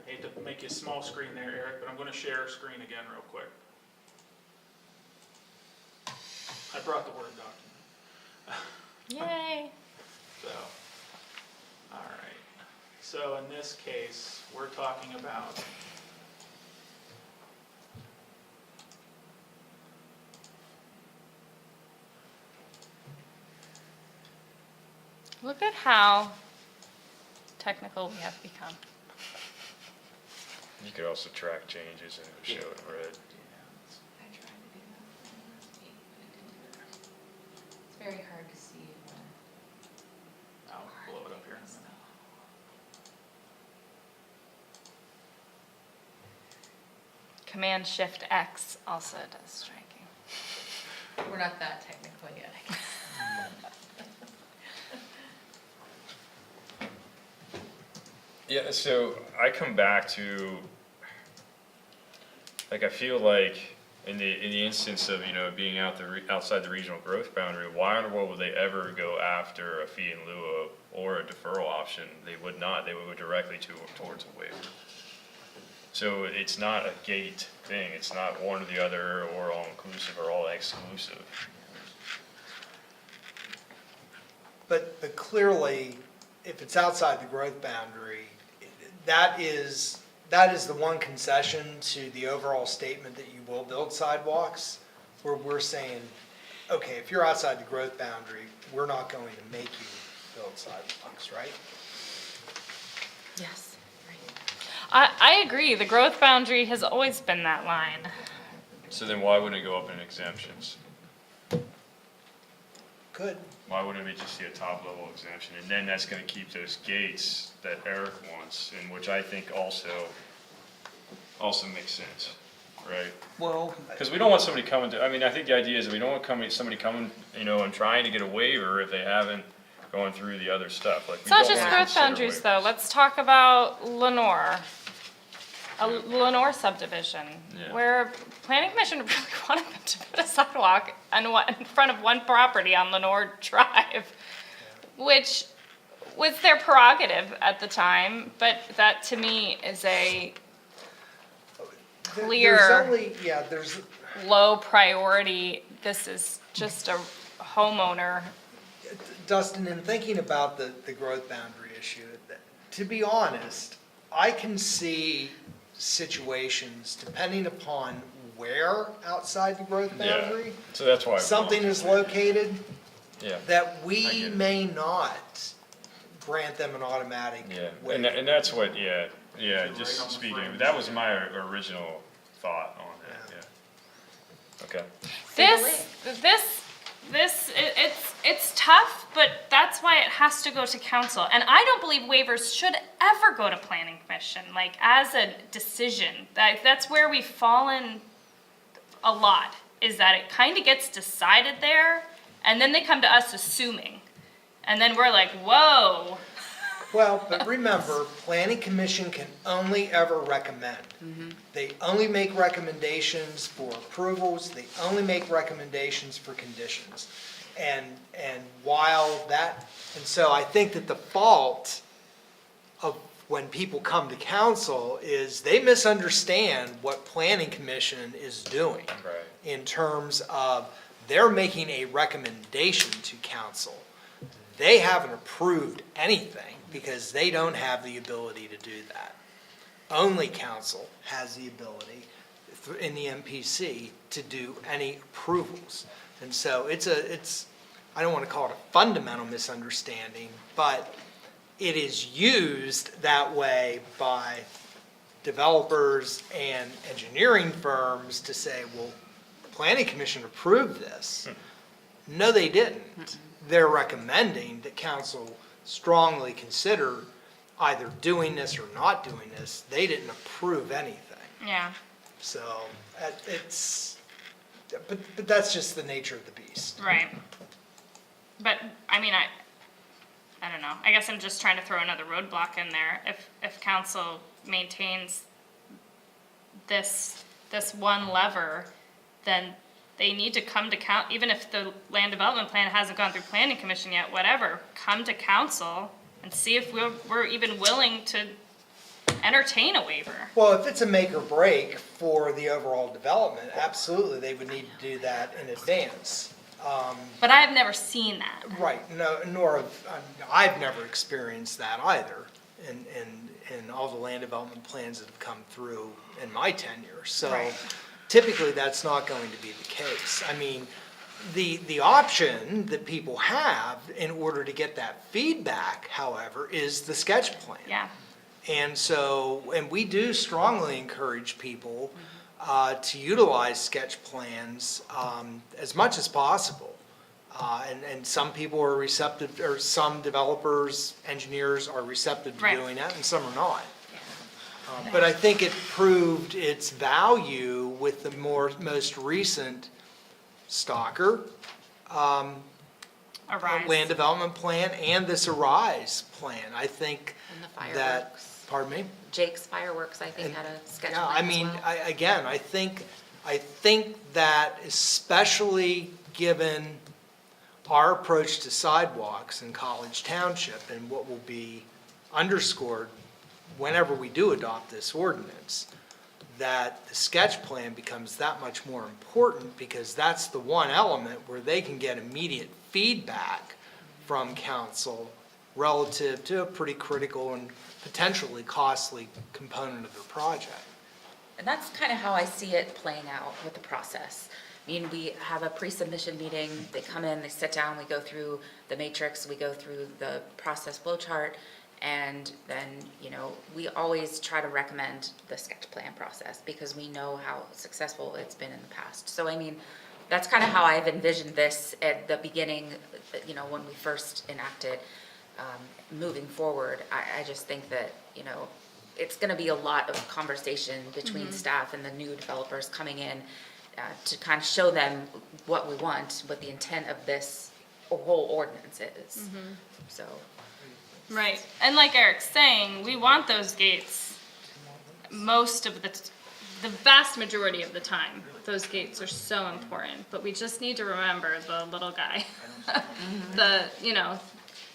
hate to make you a small screen there, Eric, but I'm going to share a screen again real quick. I brought the Word document. Yay. So, all right. So in this case, we're talking about Look at how technical we have become. you could also track changes and it would show it in red. It's very hard to see. I'll blow it up here in a minute. Command Shift X also does striking. We're not that technical yet, I guess. Yeah, so I come back to, I feel like in the instance of, being outside the regional growth boundary, why in the world would they ever go after a fee in lieu of, or a deferral option? They would not, they would go directly towards a waiver. So it's not a gate thing, it's not one or the other, or all inclusive or all exclusive. But clearly, if it's outside the growth boundary, that is the one concession to the overall statement that you will build sidewalks, where we're saying, okay, if you're outside the growth boundary, we're not going to make you build sidewalks, right? Yes, right. I agree, the growth boundary has always been that line. So then why wouldn't it go up in exemptions? Good. Why wouldn't we just see a top level exemption? And then that's gonna keep those gates that Eric wants, and which I think also makes sense, right? Well, Because we don't want somebody coming to, I mean, I think the idea is that we don't want somebody coming, and trying to get a waiver if they haven't gone through the other stuff, like we It's not don't just wanna growth consider boundaries though, waivers. let's talk about Lenore. A Lenore subdivision, Yeah. where planning commission really wanted them to put a sidewalk in front of one property on Lenore Drive, which was their prerogative at the time, but that to me is a clear- there's, low priority. This is just a homeowner. Dustin, in thinking about the growth boundary issue, to be honest, I can see situations, depending upon where outside the growth Yeah, boundary so that's why. something is located, Yeah, that I we get it. may not grant them an automatic yeah, waiver. and that's what, just speaking, that was my original thought on that, yeah. Okay. It's tough, but that's why it has to go to council. And I don't believe waivers should ever go to planning commission, like as a decision. That's where we've fallen a lot, is that it kind of gets decided there, and then they come to us assuming. And then we're like, whoa. Well, but remember, planning commission can only ever recommend. They only make recommendations for approvals, they only make recommendations for conditions. And so I think that the fault of when people come to council is they misunderstand what planning commission is doing. Right. In terms of they're making a recommendation to council. They haven't approved anything because they don't have the ability to do that. Only council has the ability in the MPC to do any approvals. And so I don't want to call it a fundamental misunderstanding, but it is used that way by developers and engineering firms to say, well, the planning commission approved this. No, they didn't. They're recommending that council strongly consider either doing this or not doing this. They didn't approve anything. Yeah. So but that's just the nature of the beast. Right. But, I mean, I don't know. I guess I'm just trying to throw another roadblock in there. If council maintains this one lever, then they need to come to even if the land development plan hasn't gone through planning commission yet, whatever, come to council and see if we're even willing to entertain a waiver. Well, if it's a make or break for the overall development, absolutely, they would need to do that in advance. But I've never seen that. Right, I've never experienced that either in all the land development plans that have come through in my tenure. So Right. typically, that's not going to be the case. I mean, the option that people have in order to get that feedback, however, is the sketch plan. Yeah. And we do strongly encourage people to utilize sketch plans as much as possible. And some people are receptive, or some developers, engineers are receptive to Right. doing that, and some are not. But I think it proved its value with the most recent Stalker Arise. land development plan and this Arise plan. I think And the that, fireworks. pardon me? Jake's Fireworks, I think, had a sketch Yeah, plan I as mean, well. I think that especially given our approach to sidewalks in College Township and what will be underscored whenever we do adopt this ordinance, that the sketch plan becomes that much more important because that's the one element where they can get immediate feedback from council relative to a pretty critical and potentially costly component of their project. And that's kind of how I see it playing out with the process. I mean, we have a pre-submission meeting, they come in, they sit down, we go through the matrix, we go through the process flow chart, and then, we always try to recommend the sketch plan process because we know how successful it's been in the past. So I mean, that's kind of how I've envisioned this at the beginning, when we first enacted. Moving forward, I just think that, it's gonna be a lot of conversation between staff and the new developers coming in to kind of show them what we want, what the intent of this whole ordinance is. So, Right, and like Eric's saying, we want those gates most of the vast majority of the time. Those gates are so important, but we just need to remember the little guy.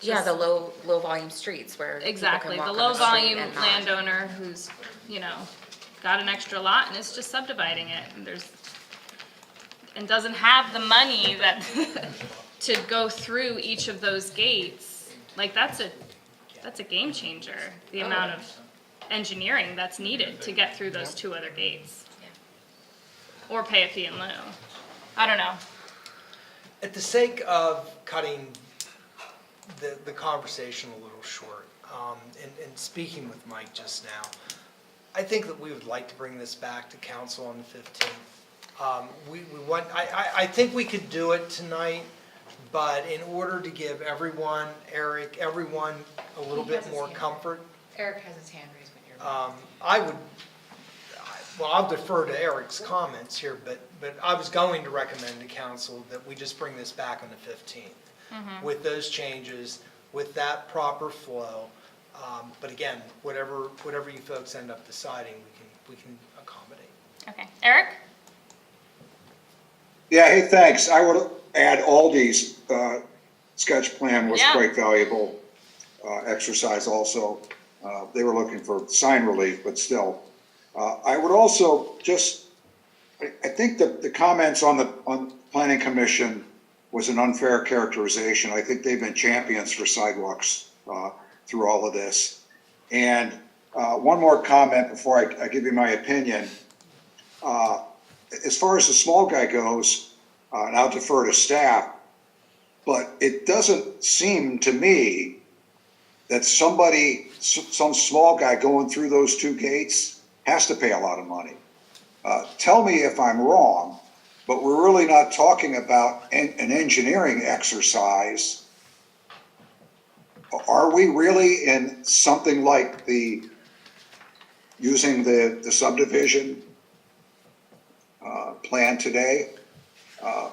yeah, the low volume streets where people Exactly, can the walk low on the street volume and not. landowner who's, got an extra lot and is just subdividing it, and doesn't have the money to go through each of those gates. Like, that's a game changer, the amount of engineering that's needed to get through those 2 other gates. Or pay a fee in lieu. I don't know. At the sake of cutting the conversation a little short, and speaking with Mike just now, I think that we would like to bring this back to council on the 15th. I think we could do it tonight, but in order to give everyone a little bit more comfort, Eric has his hand raised when you're. I'll defer to Eric's comments here, but I was going to recommend to council that we just bring this back on the 15th with those changes, with that proper flow. But again, whatever you folks end up deciding, we can accommodate. Okay, Eric? Yeah, hey, thanks. I would add Aldi's sketch plan was Yeah. quite valuable exercise also. They were looking for sign relief, but still. I would also I think the comments on the planning commission was an unfair characterization. I think they've been champions for sidewalks through all of this. And one more comment before I give you my opinion. As far as the small guy goes, and I'll defer to staff, but it doesn't seem to me that some small guy going through those 2 gates has to pay a lot of money. Tell me if I'm wrong, but we're really not talking about an engineering exercise. Are we really in something like using the subdivision plan today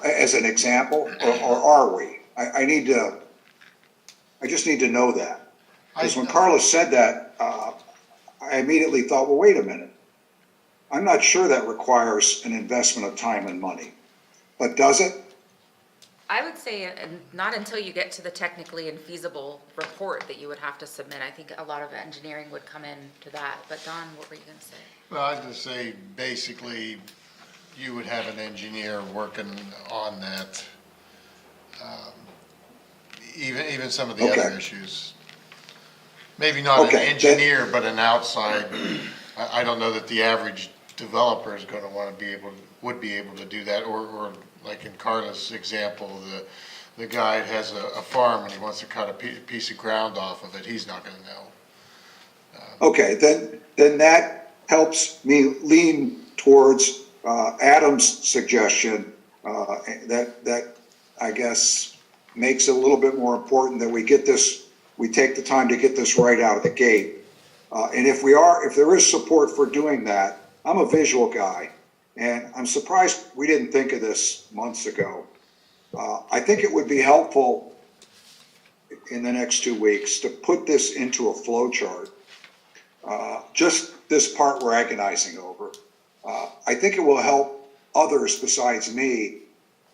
as an example, or are we? I just need to know that. Because when Carlos said that, I immediately thought, well, wait a minute. I'm not sure that requires an investment of time and money, but does it? I would say not until you get to the technically infeasible report that you would have to submit. I think a lot of engineering would come in to that. But Don, what were you going to say? Well, I'd just say, basically, you would have an engineer working on that, even some of the other issues. Maybe not an engineer, but an outside. I don't know that the average developer is going to would be able to do that, or like in Carlos' example, the guy has a farm and he wants to cut a piece of ground off of it, he's not going to know. Okay, then that helps me lean towards Adam's suggestion, that I guess makes it a little bit more important that we take the time to get this right out of the gate. And if there is support for doing that, I'm a visual guy, and I'm surprised we didn't think of this months ago. I think it would be helpful in the next 2 weeks to put this into a flow chart. Just this part we're agonizing over. I think it will help others besides me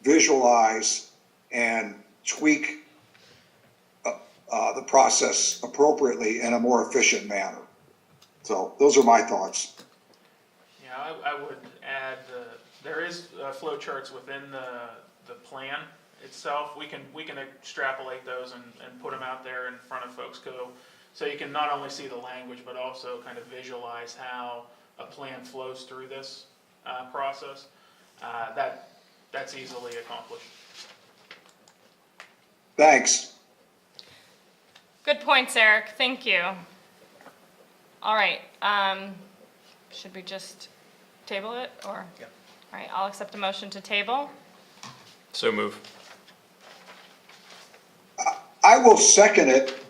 visualize and tweak the process appropriately in a more efficient manner. So those are my thoughts. Yeah, I would add, there is flow charts within the plan itself. We can extrapolate those and put them out there in front of folks, so you can not only see the language, but also kind of visualize how a plan flows through this process. That that's easily accomplished. Thanks. Good points, Eric, thank you. All right, should we just table it, or? Yep. All right, I'll accept a motion to table. So move. I will second it,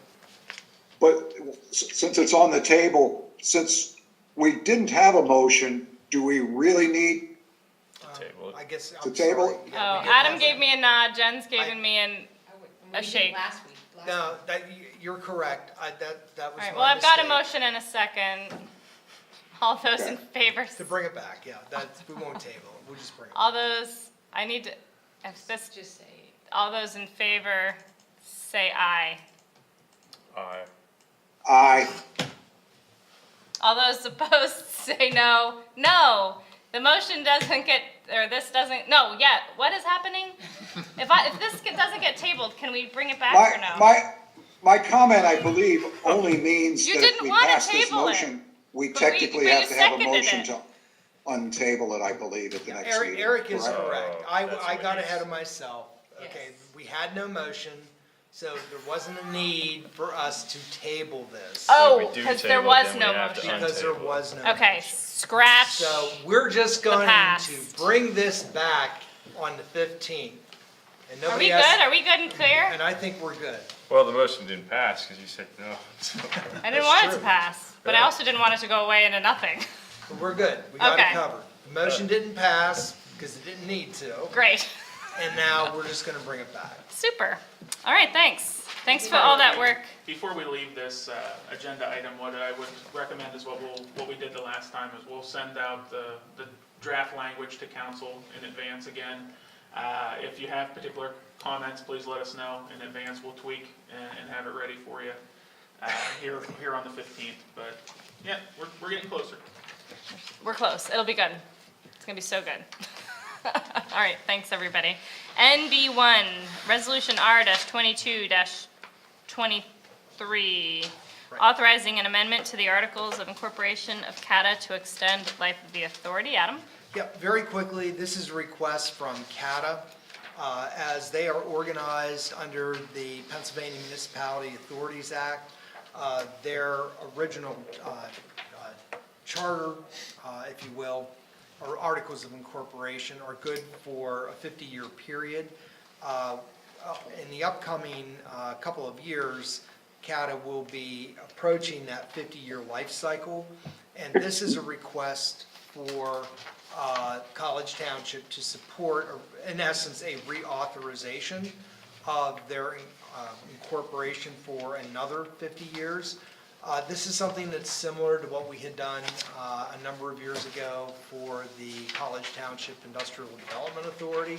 but since it's on the table, since we didn't have a motion, do we really need? Table it. I guess, To I'm table sorry. it? Yeah, Oh, we did Adam have gave that. me a nod, Jen's giving me an, We did shake. last week. No, you're correct. That all was right, my well, I've got a mistake. motion and a second. All those in favor, To bring it back, yeah, we won't table it, we'll just bring it. all those, I need to, if this, Just say, all those in favor, say aye. Aye. Aye. All those opposed, say no. No, the motion doesn't get, or this doesn't, no, yeah, what is happening? If this doesn't get tabled, can we bring it back or no? My comment, I believe, only means You that if didn't we wanna pass this table it. motion, we But we- technically but have you to have a seconded motion it. to untable it, I believe, at the next Eric, meeting. Eric is correct? correct. Oh, that's I what got it is. ahead of myself. Okay, Yes. we had no motion, so there wasn't a need for us to table this. Oh, If we do because there table it, was then we no have to motion. Because there untable it. was no Okay, motion. scratch. So we're just going to past. bring this back on the 15th. And Are we nobody good? has, Are we good and clear? and I think we're good. Well, the motion didn't pass because you said no. I didn't That's want it to true. pass, but I Yeah. also didn't want it to go away into nothing. But we're good. We got it Okay. covered. The motion didn't pass because it didn't need to. Great, And now we're just going to bring it back. super. All right, thanks. Thanks for all that work. Before we leave this agenda item, what I would recommend is what we did the last time, is we'll send out the draft language to council in advance again. If you have particular comments, please let us know in advance. We'll tweak and have it ready for you here on the 15th. But yeah, we're getting closer. We're close. It'll be good. It's gonna be so good. All right, thanks, everybody. NB1, Resolution R-22-23, authorizing an amendment to the Articles of Incorporation of CATA to extend life of the authority. Adam? Yep, very quickly, this is a request from CATA, as they are organized under the Pennsylvania Municipality Authorities Act. Their original charter, if you will, or articles of incorporation are good for a 50-year period. In the upcoming couple of years, CATA will be approaching that 50-year life cycle, and this is a request for College Township to support, in essence, a reauthorization of their incorporation for another 50 years. This is something that's similar to what we had done a number of years ago for the College Township Industrial Development Authority.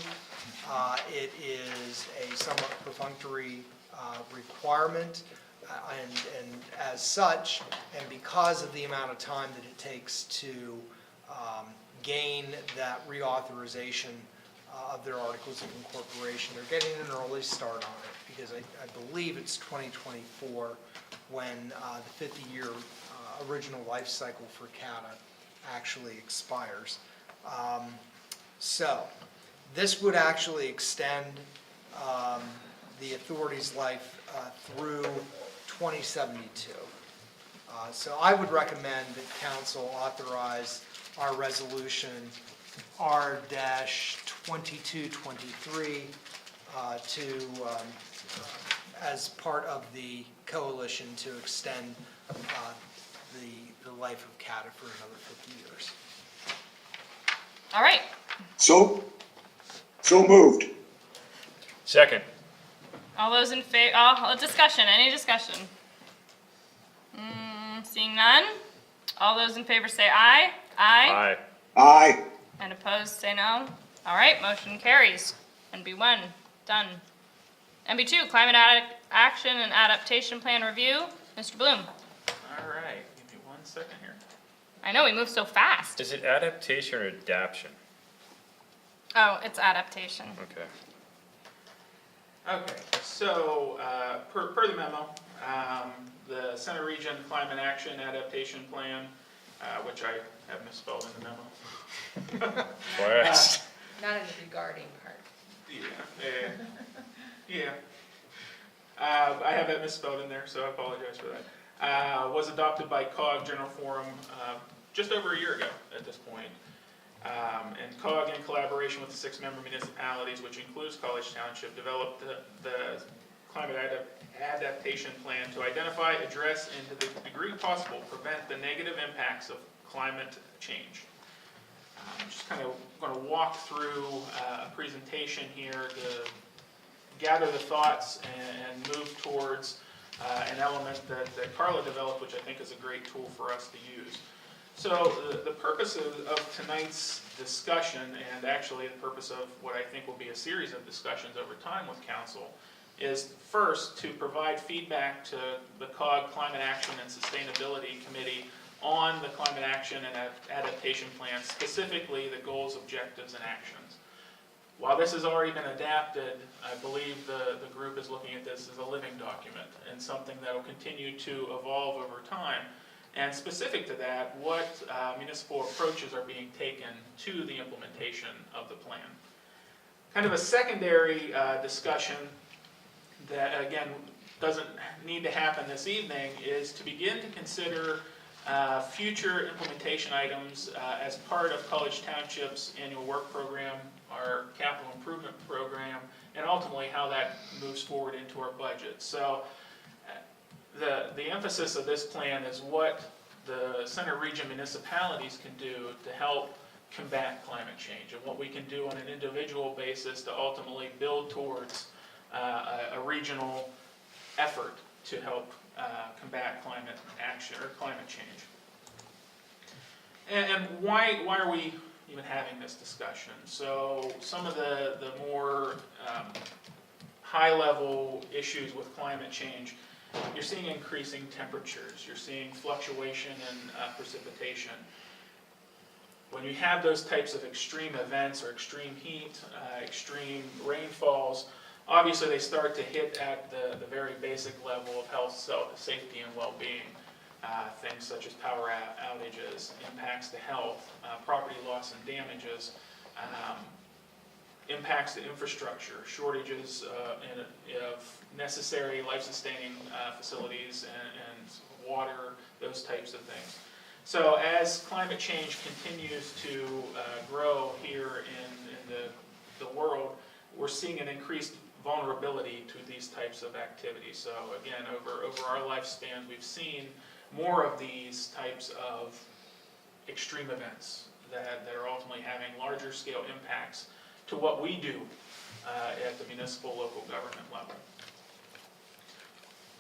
It is a somewhat perfunctory requirement, and as such, and because of the amount of time that it takes to gain that reauthorization of their articles of incorporation, they're getting an early start on it, because I believe it's 2024 when the 50-year original life cycle for CATA actually expires. So this would actually extend the authority's life through 2072. So I would recommend that council authorize our resolution R-2223 as part of the coalition to extend the life of CATA for another 50 years. All right, So moved. Second. all those in favor, discussion, any discussion? Seeing none, all those in favor say aye. Aye. Aye. And opposed, say no. All right, motion carries. NB1, done. NB2, Climate Action and Adaptation Plan Review. Mr. Bloom. All right, give me 1 second here. I know, we move so fast. Is it adaptation or adaption? Oh, it's adaptation. Okay. Okay, so per the memo, the Center Region Climate Action Adaptation Plan, which I have misspelled in the memo. Blast. Not in the regarding part. Yeah. I have that misspelled in there, so I apologize for that. Was adopted by COG General Forum just over a year ago at this point. And COG, in collaboration with the 6 member municipalities, which includes College Township, developed the climate adaptation plan to identify, address, and to the degree possible, prevent the negative impacts of climate change. I'm just kind of going to walk through a presentation here to gather the thoughts and move towards an element that Carla developed, which I think is a great tool for us to use. So the purpose of tonight's discussion, and actually the purpose of what I think will be a series of discussions over time with council, is first to provide feedback to the COG Climate Action and Sustainability Committee on the climate action and adaptation plan, specifically the goals, objectives, and actions. While this has already been adapted, I believe the group is looking at this as a living document and something that will continue to evolve over time. And specific to that, what municipal approaches are being taken to the implementation of the plan. Kind of a secondary discussion that, again, doesn't need to happen this evening is to begin to consider future implementation items as part of College Township's annual work program, our capital improvement program, and ultimately how that moves forward into our budget. So the emphasis of this plan is what the Center Region municipalities can do to help combat climate change and what we can do on an individual basis to ultimately build towards a regional effort to help combat climate action or climate change. And why are we even having this discussion? So some of the more high-level issues with climate change, you're seeing increasing temperatures, you're seeing fluctuation in precipitation. When you have those types of extreme events or extreme heat, extreme rainfalls, obviously they start to hit at the very basic level of health, safety, and well-being. Things such as power outages, impacts to health, property loss and damages, impacts to infrastructure, shortages of necessary life-sustaining facilities and water, those types of things. So as climate change continues to grow here in the world, we're seeing an increased vulnerability to these types of activities. So again, over our lifespan, we've seen more of these types of extreme events that are ultimately having larger scale impacts to what we do at the municipal local government level.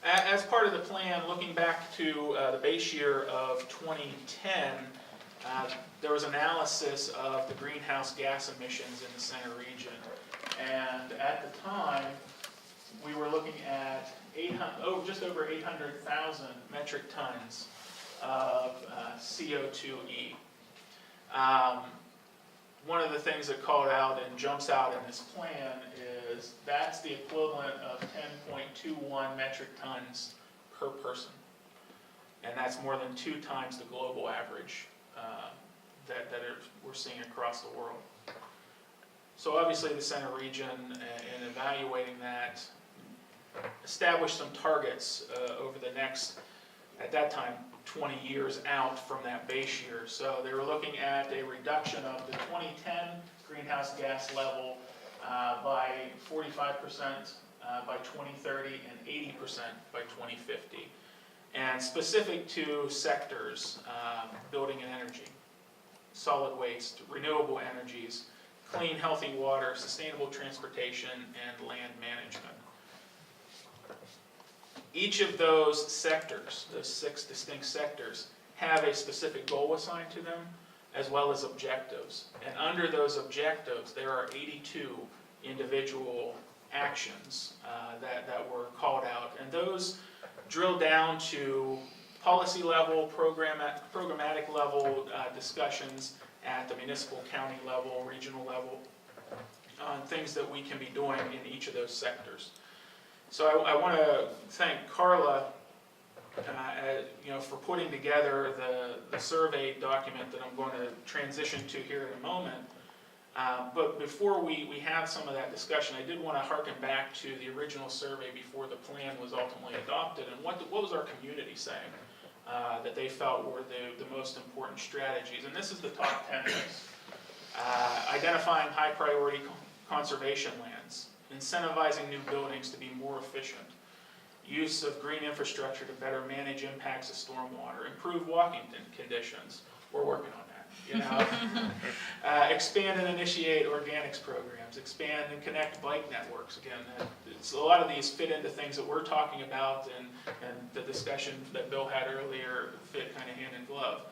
As part of the plan, looking back to the base year of 2010, there was analysis of the greenhouse gas emissions in the Center Region. And at the time, we were looking at just over 800,000 metric tons of CO2e. One of the things that called out and jumps out in this plan is that's the equivalent of 10.21 metric tons per person. And that's more than 2 times the global average that we're seeing across the world. So obviously the Center Region, in evaluating that, established some targets over the next, at that time, 20 years out from that base year. So they were looking at a reduction of the 2010 greenhouse gas level by 45% by 2030 and 80% by 2050. And specific to sectors, building and energy, solid waste, renewable energies, clean, healthy water, sustainable transportation, and land management. Each of those sectors, those 6 distinct sectors, have a specific goal assigned to them, as well as objectives. And under those objectives, there are 82 individual actions that were called out. And those drill down to policy level, programmatic level discussions at the municipal, county level, regional level, on things that we can be doing in each of those sectors. So I want to thank Carla for putting together the survey document that I'm going to transition to here in a moment. But before we have some of that discussion, I did want to harken back to the original survey before the plan was ultimately adopted, and what was our community saying that they felt were the most important strategies. And this is the top 10 things. Identifying high priority conservation lands, incentivizing new buildings to be more efficient, use of green infrastructure to better manage impacts of stormwater, improve walking conditions. We're working on that, you know. Expand and initiate organics programs, expand and connect bike networks. Again, a lot of these fit into things that we're talking about, and the discussion that Bill had earlier fit kind of hand in glove.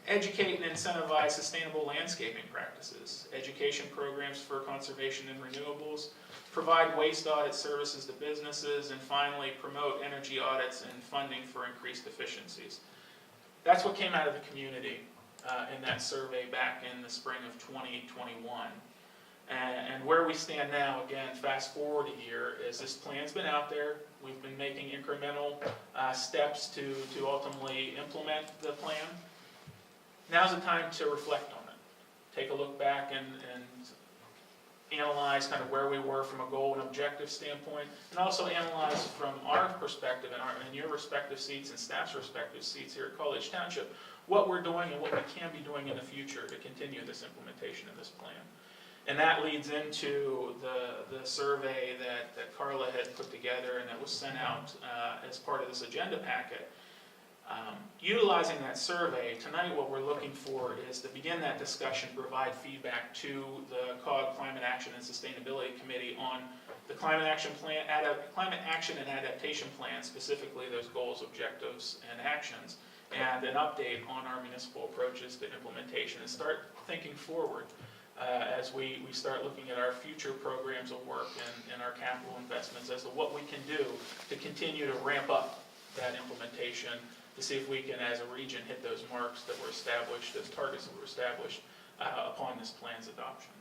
Educate and incentivize sustainable landscaping practices, education programs for conservation and renewables, provide waste audit services to businesses, and finally, promote energy audits and funding for increased efficiencies. That's what came out of the community in that survey back in the spring of 2021. And where we stand now, again, fast forward a year, is this plan's been out there. We've been making incremental steps to ultimately implement the plan. Now's the time to reflect on it. Take a look back and analyze kind of where we were from a goal and objective standpoint, and also analyze from our perspective and your respective seats and staff's respective seats here at College Township, what we're doing and what we can be doing in the future to continue this implementation of this plan. And that leads into the survey that Carla had put together and that was sent out as part of this agenda packet. Utilizing that survey, tonight what we're looking for is to begin that discussion, provide feedback to the COG Climate Action and Sustainability Committee on the Climate Action Plan, Climate Action and Adaptation Plan, specifically those goals, objectives, and actions, and an update on our municipal approaches to implementation, and start thinking forward as we start looking at our future programs of work and our capital investments as to what we can do to continue to ramp up that implementation, to see if we can, as a region, hit those marks that were established, those targets that were established upon this plan's adoption.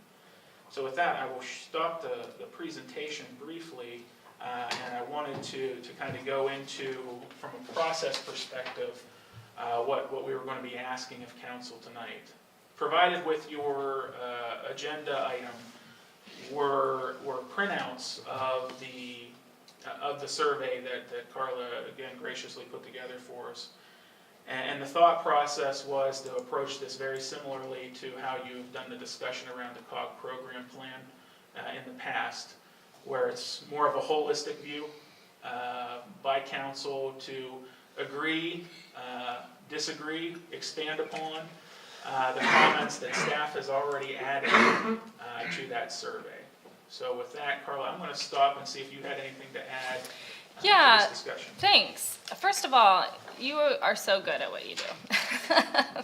So with that, I will stop the presentation briefly, and I wanted to kind of go into, from a process perspective, what we were going to be asking of council tonight. Provided with your agenda item were printouts of the survey that Carla, again, graciously put together for us. And the thought process was to approach this very similarly to how you've done the discussion around the COG program plan in the past, where it's more of a holistic view by council to agree, disagree, expand upon the comments that staff has already added to that survey. So with that, Carla, I'm going to stop and see if you had anything to add to this discussion. Thanks. First of all, you are so good at what you do.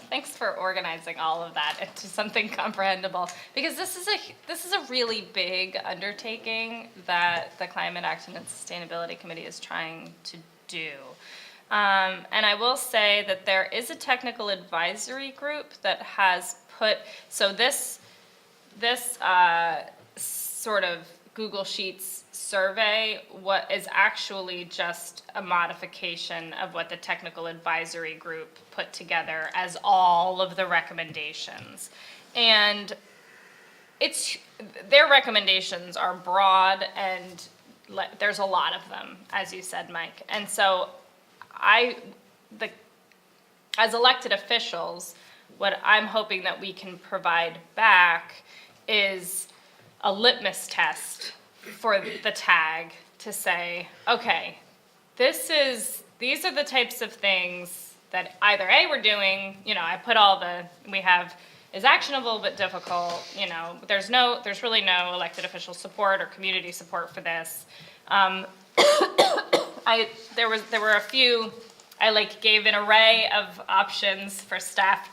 Thanks for organizing all of that into something comprehensible, because this is a really big undertaking that the Climate Action and Sustainability Committee is trying to do. And I will say that there is a technical advisory group that has put, so this sort of Google Sheets survey, what is actually just a modification of what the technical advisory group put together as all of the recommendations. And their recommendations are broad, and there's a lot of them, as you said, Mike. And so as elected officials, what I'm hoping that we can provide back is a litmus test for the tag to say, okay, these are the types of things that either A, we're doing, I put we have is actionable but difficult, there's really no elected official support or community support for this. There were a few, I gave an array of options for staff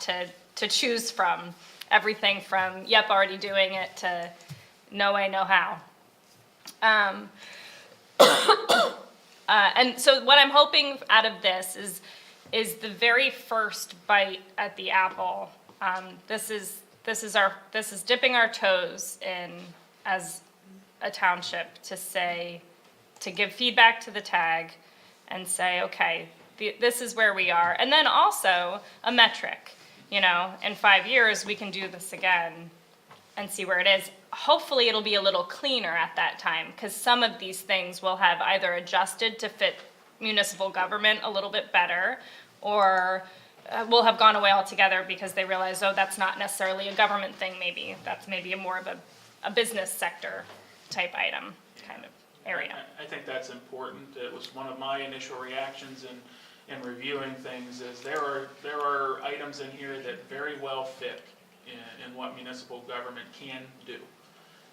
to choose from, everything from, yep, already doing it, to no way, no how. And so what I'm hoping out of this is the very first bite at the apple. This is dipping our toes in as a township to give feedback to the tag and say, okay, this is where we are. And then also a metric, in 5 years we can do this again. and see where it is. Hopefully, it'll be a little cleaner at that time, because some of these things will have either adjusted to fit municipal government a little bit better, or will have gone away altogether because they realize, oh, that's not necessarily a government thing, maybe. That's maybe more of a business sector type item kind of area. I think that's important. It was one of my initial reactions in reviewing things, is there are items in here that very well fit in what municipal government can do.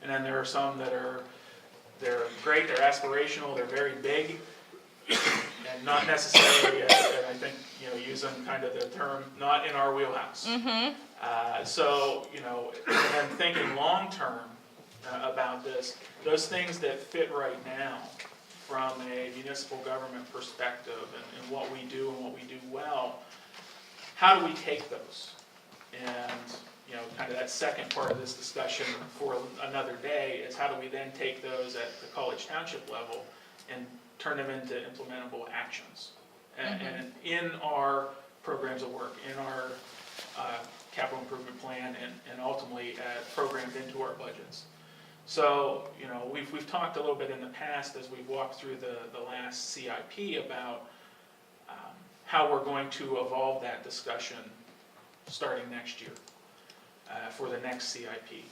And then there are some that they're great, they're aspirational, they're very big, and not necessarily, and I think, using kind of the term, not in our wheelhouse. So, and then thinking long-term about this, those things that fit right now from a municipal government perspective and what we do and what we do well, how do we take those? And, kind of that second part of this discussion for another day is how do we then take those at the College Township level and turn them into implementable actions? And in our programs of work, in our capital improvement plan, and ultimately programmed into our budgets. So, we've talked a little bit in the past as we've walked through the last CIP about how we're going to evolve that discussion starting next year for the next CIP.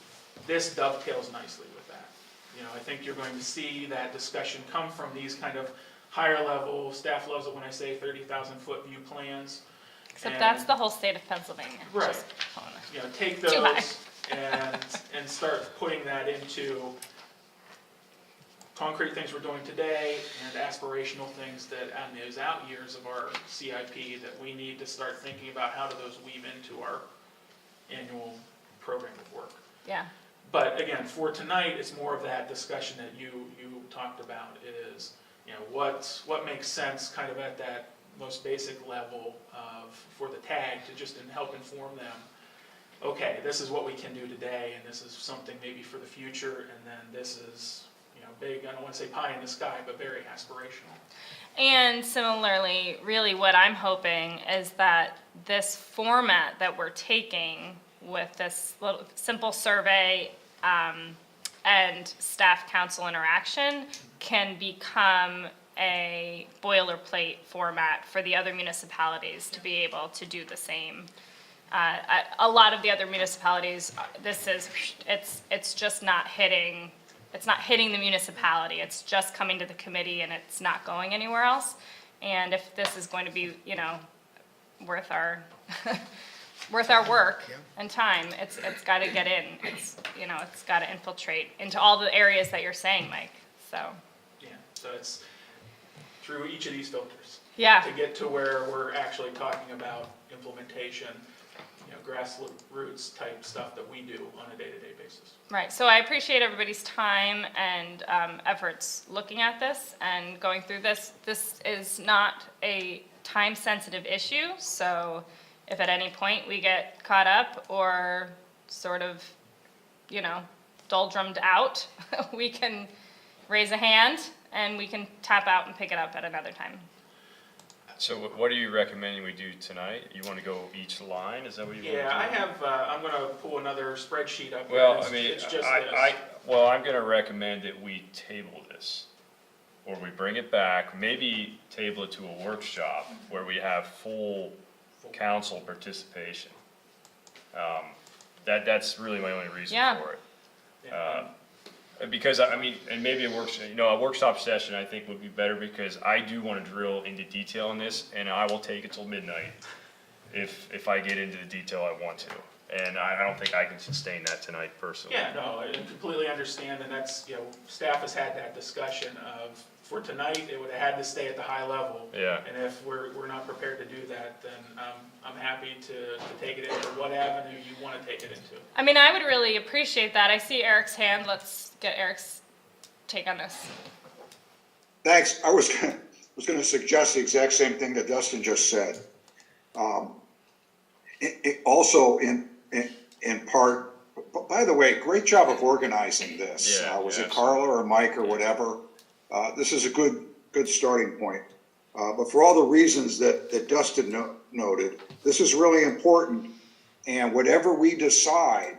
This dovetails nicely with that. I think you're going to see that discussion come from these kind of higher level, staff loves it when I say 30,000 foot view plans. Except that's the whole state of Pennsylvania. Right. Just, take Too high. those and start putting that into concrete things we're doing today and aspirational things that on those out years of our CIP that we need to start thinking about how do those weave into our annual program of work. Yeah. But again, for tonight, it's more of that discussion that you talked about is, what makes sense kind of at that most basic level for the tag to just help inform them. Okay, this is what we can do today, and this is something maybe for the future, and then this is, big, I don't want to say pie in the sky, but very aspirational. And similarly, really what I'm hoping is that this format that we're taking with this little simple survey and staff council interaction can become a boilerplate format for the other municipalities to be able to do the same. A lot of the other municipalities, it's just not hitting. It's not hitting the municipality. It's just coming to the committee, and it's not going anywhere else. And if this is going to be, worth our work and time, it's got to get in. It's got to infiltrate into all the areas that you're saying, Mike. So. Yeah. So it's through each of these filters. Yeah. To get to where we're actually talking about implementation, grassroots type stuff that we do on a day-to-day basis. Right, so I appreciate everybody's time and efforts looking at this and going through this. This is not a time-sensitive issue, so if at any point we get caught up or sort of, doldrummed out, we can raise a hand and we can tap out and pick it up at another time. So what are you recommending we do tonight? You want to go each line? Is that what you want to do? Yeah, I have, I'm going to pull another spreadsheet up. Well, It's- I mean, it's just I'm going to recommend that we table this, or we bring it back, maybe table it to a workshop where we have full council participation. That's really my only reason Yeah. for it. Yeah. Because, and maybe a workshop session I think would be better, because I do want to drill into detail on this, and I will take it till midnight if I get into the detail I want to. And I don't think I can sustain that tonight personally. Yeah, no, I completely understand, and that's, staff has had that discussion of, for tonight, it would have had to stay at the high level. Yeah. And if we're not prepared to do that, then I'm happy to take it into what avenue you want to take it into. I would really appreciate that. I see Eric's hand. Let's get Eric's take on this. Thanks. I was going to suggest the exact same thing that Dustin just said. Also in part, by the way, great job of organizing this. Yeah, Was it absolutely. Carla or Mike or whatever? This is a good starting point. But for all the reasons that Dustin noted, this is really important. And whatever we decide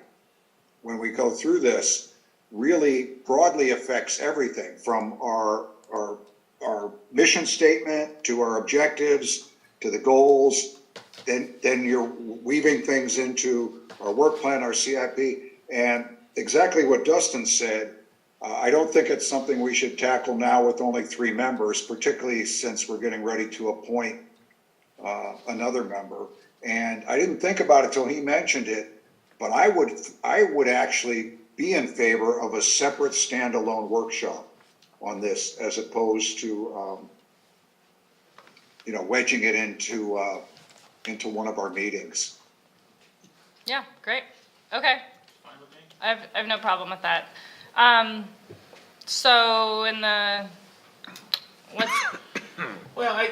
when we go through this, really broadly affects everything from our mission statement to our objectives to the goals. Then you're weaving things into our work plan, our CIP, and exactly what Dustin said. I don't think it's something we should tackle now with only 3 members, particularly since we're getting ready to appoint another member. And I didn't think about it till he mentioned it, but I would actually be in favor of a separate standalone workshop on this, as opposed to wedging it into one of our meetings. Yeah, great. Okay. Fine with me. I have no problem with that. So Well,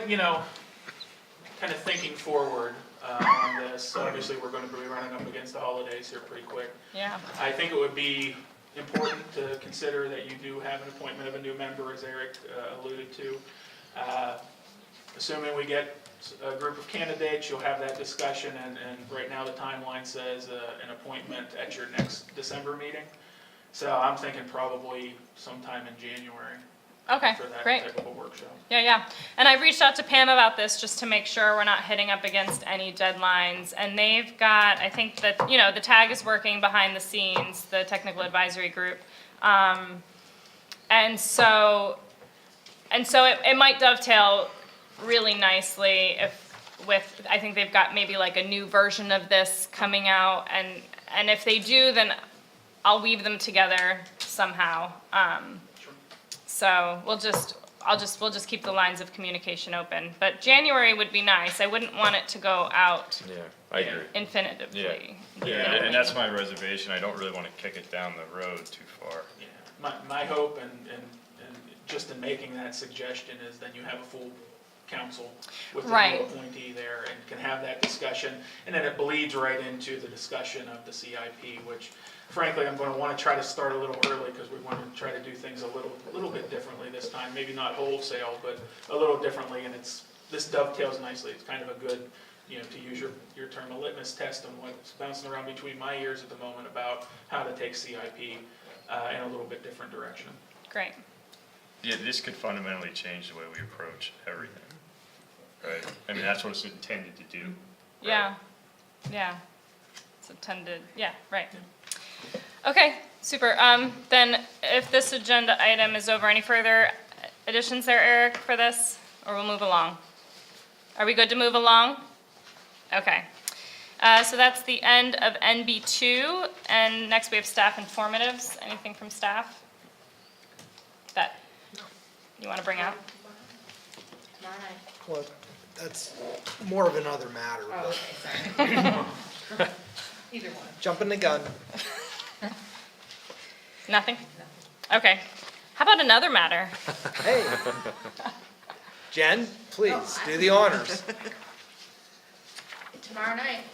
kind of thinking forward on this, obviously we're going to be running up against the holidays here pretty quick. yeah, I think it would be important to consider that you do have an appointment of a new member, as Eric alluded to. Assuming we get a group of candidates, you'll have that discussion, and right now the timeline says an appointment at your next December meeting. So I'm thinking probably sometime in January okay, for that great. type of a workshop. Yeah. And I reached out to Pam about this just to make sure we're not hitting up against any deadlines. And they've got, I think that, the TAG is working behind the scenes, the technical advisory group. And so it might dovetail really nicely I think they've got maybe like a new version of this coming out. And if they do, then I'll weave them together somehow. So we'll just keep the lines of communication open. But January would be nice. I wouldn't want it to go out Yeah, I agree. infinitively. Yeah, and that's my reservation. I don't really want to kick it down the road too far. Yeah, my hope and just in making that suggestion is then you have a full council with the Right. new appointee there and can have that discussion. And then it bleeds right into the discussion of the CIP, which frankly, I'm going to want to try to start a little early because we want to try to do things a little bit differently this time. Maybe not wholesale, but a little differently. And this dovetails nicely. It's kind of a good, to use your term, a litmus test on what's bouncing around between my ears at the moment about how to take CIP in a little bit different direction. Great. Yeah, this could fundamentally change the way we approach everything, right? I mean, that's what it's intended to do. Yeah. It's intended, right. Okay, super. Then if this agenda item is over, any further additions there, Eric, for this? Or we'll move along? Are we good to move along? Okay. So that's the end of NB2. And next we have staff informatives. Anything from staff that you want to bring up? Tomorrow night. Well, that's more of another matter, Oh, but okay, sorry. Either one. jumping the gun. Nothing? Okay. How about another matter? Hey. Jen, please, do the honors. Tomorrow night,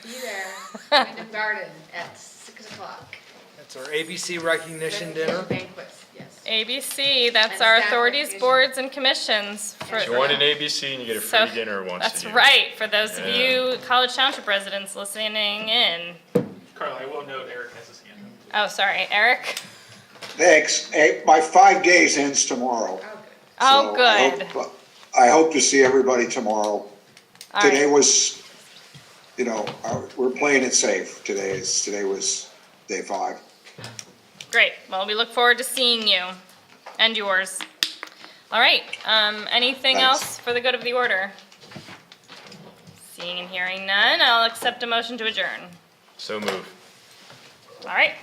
be there, Wyndham Garden at 6 o'clock. That's our ABC recognition dinner. Banquets, yes. ABC, that's And our staff authorities, recognition. boards, and commissions. for- Join an ABC and you get a So, free dinner once a That's year. right, for those of Yeah. you College Township residents listening in. Carla, I will note Eric has his hand up. Oh, sorry, Eric? Thanks. Hey, my 5 days ends tomorrow. Oh, So I good. hope- I hope to see everybody tomorrow. All Today right. was, we're playing it safe. Today was day 5. Great, well, we look forward to seeing you and yours. All right, anything Thanks. else for the good of the order? Seeing and hearing none, I'll accept a motion to adjourn. So move. All right,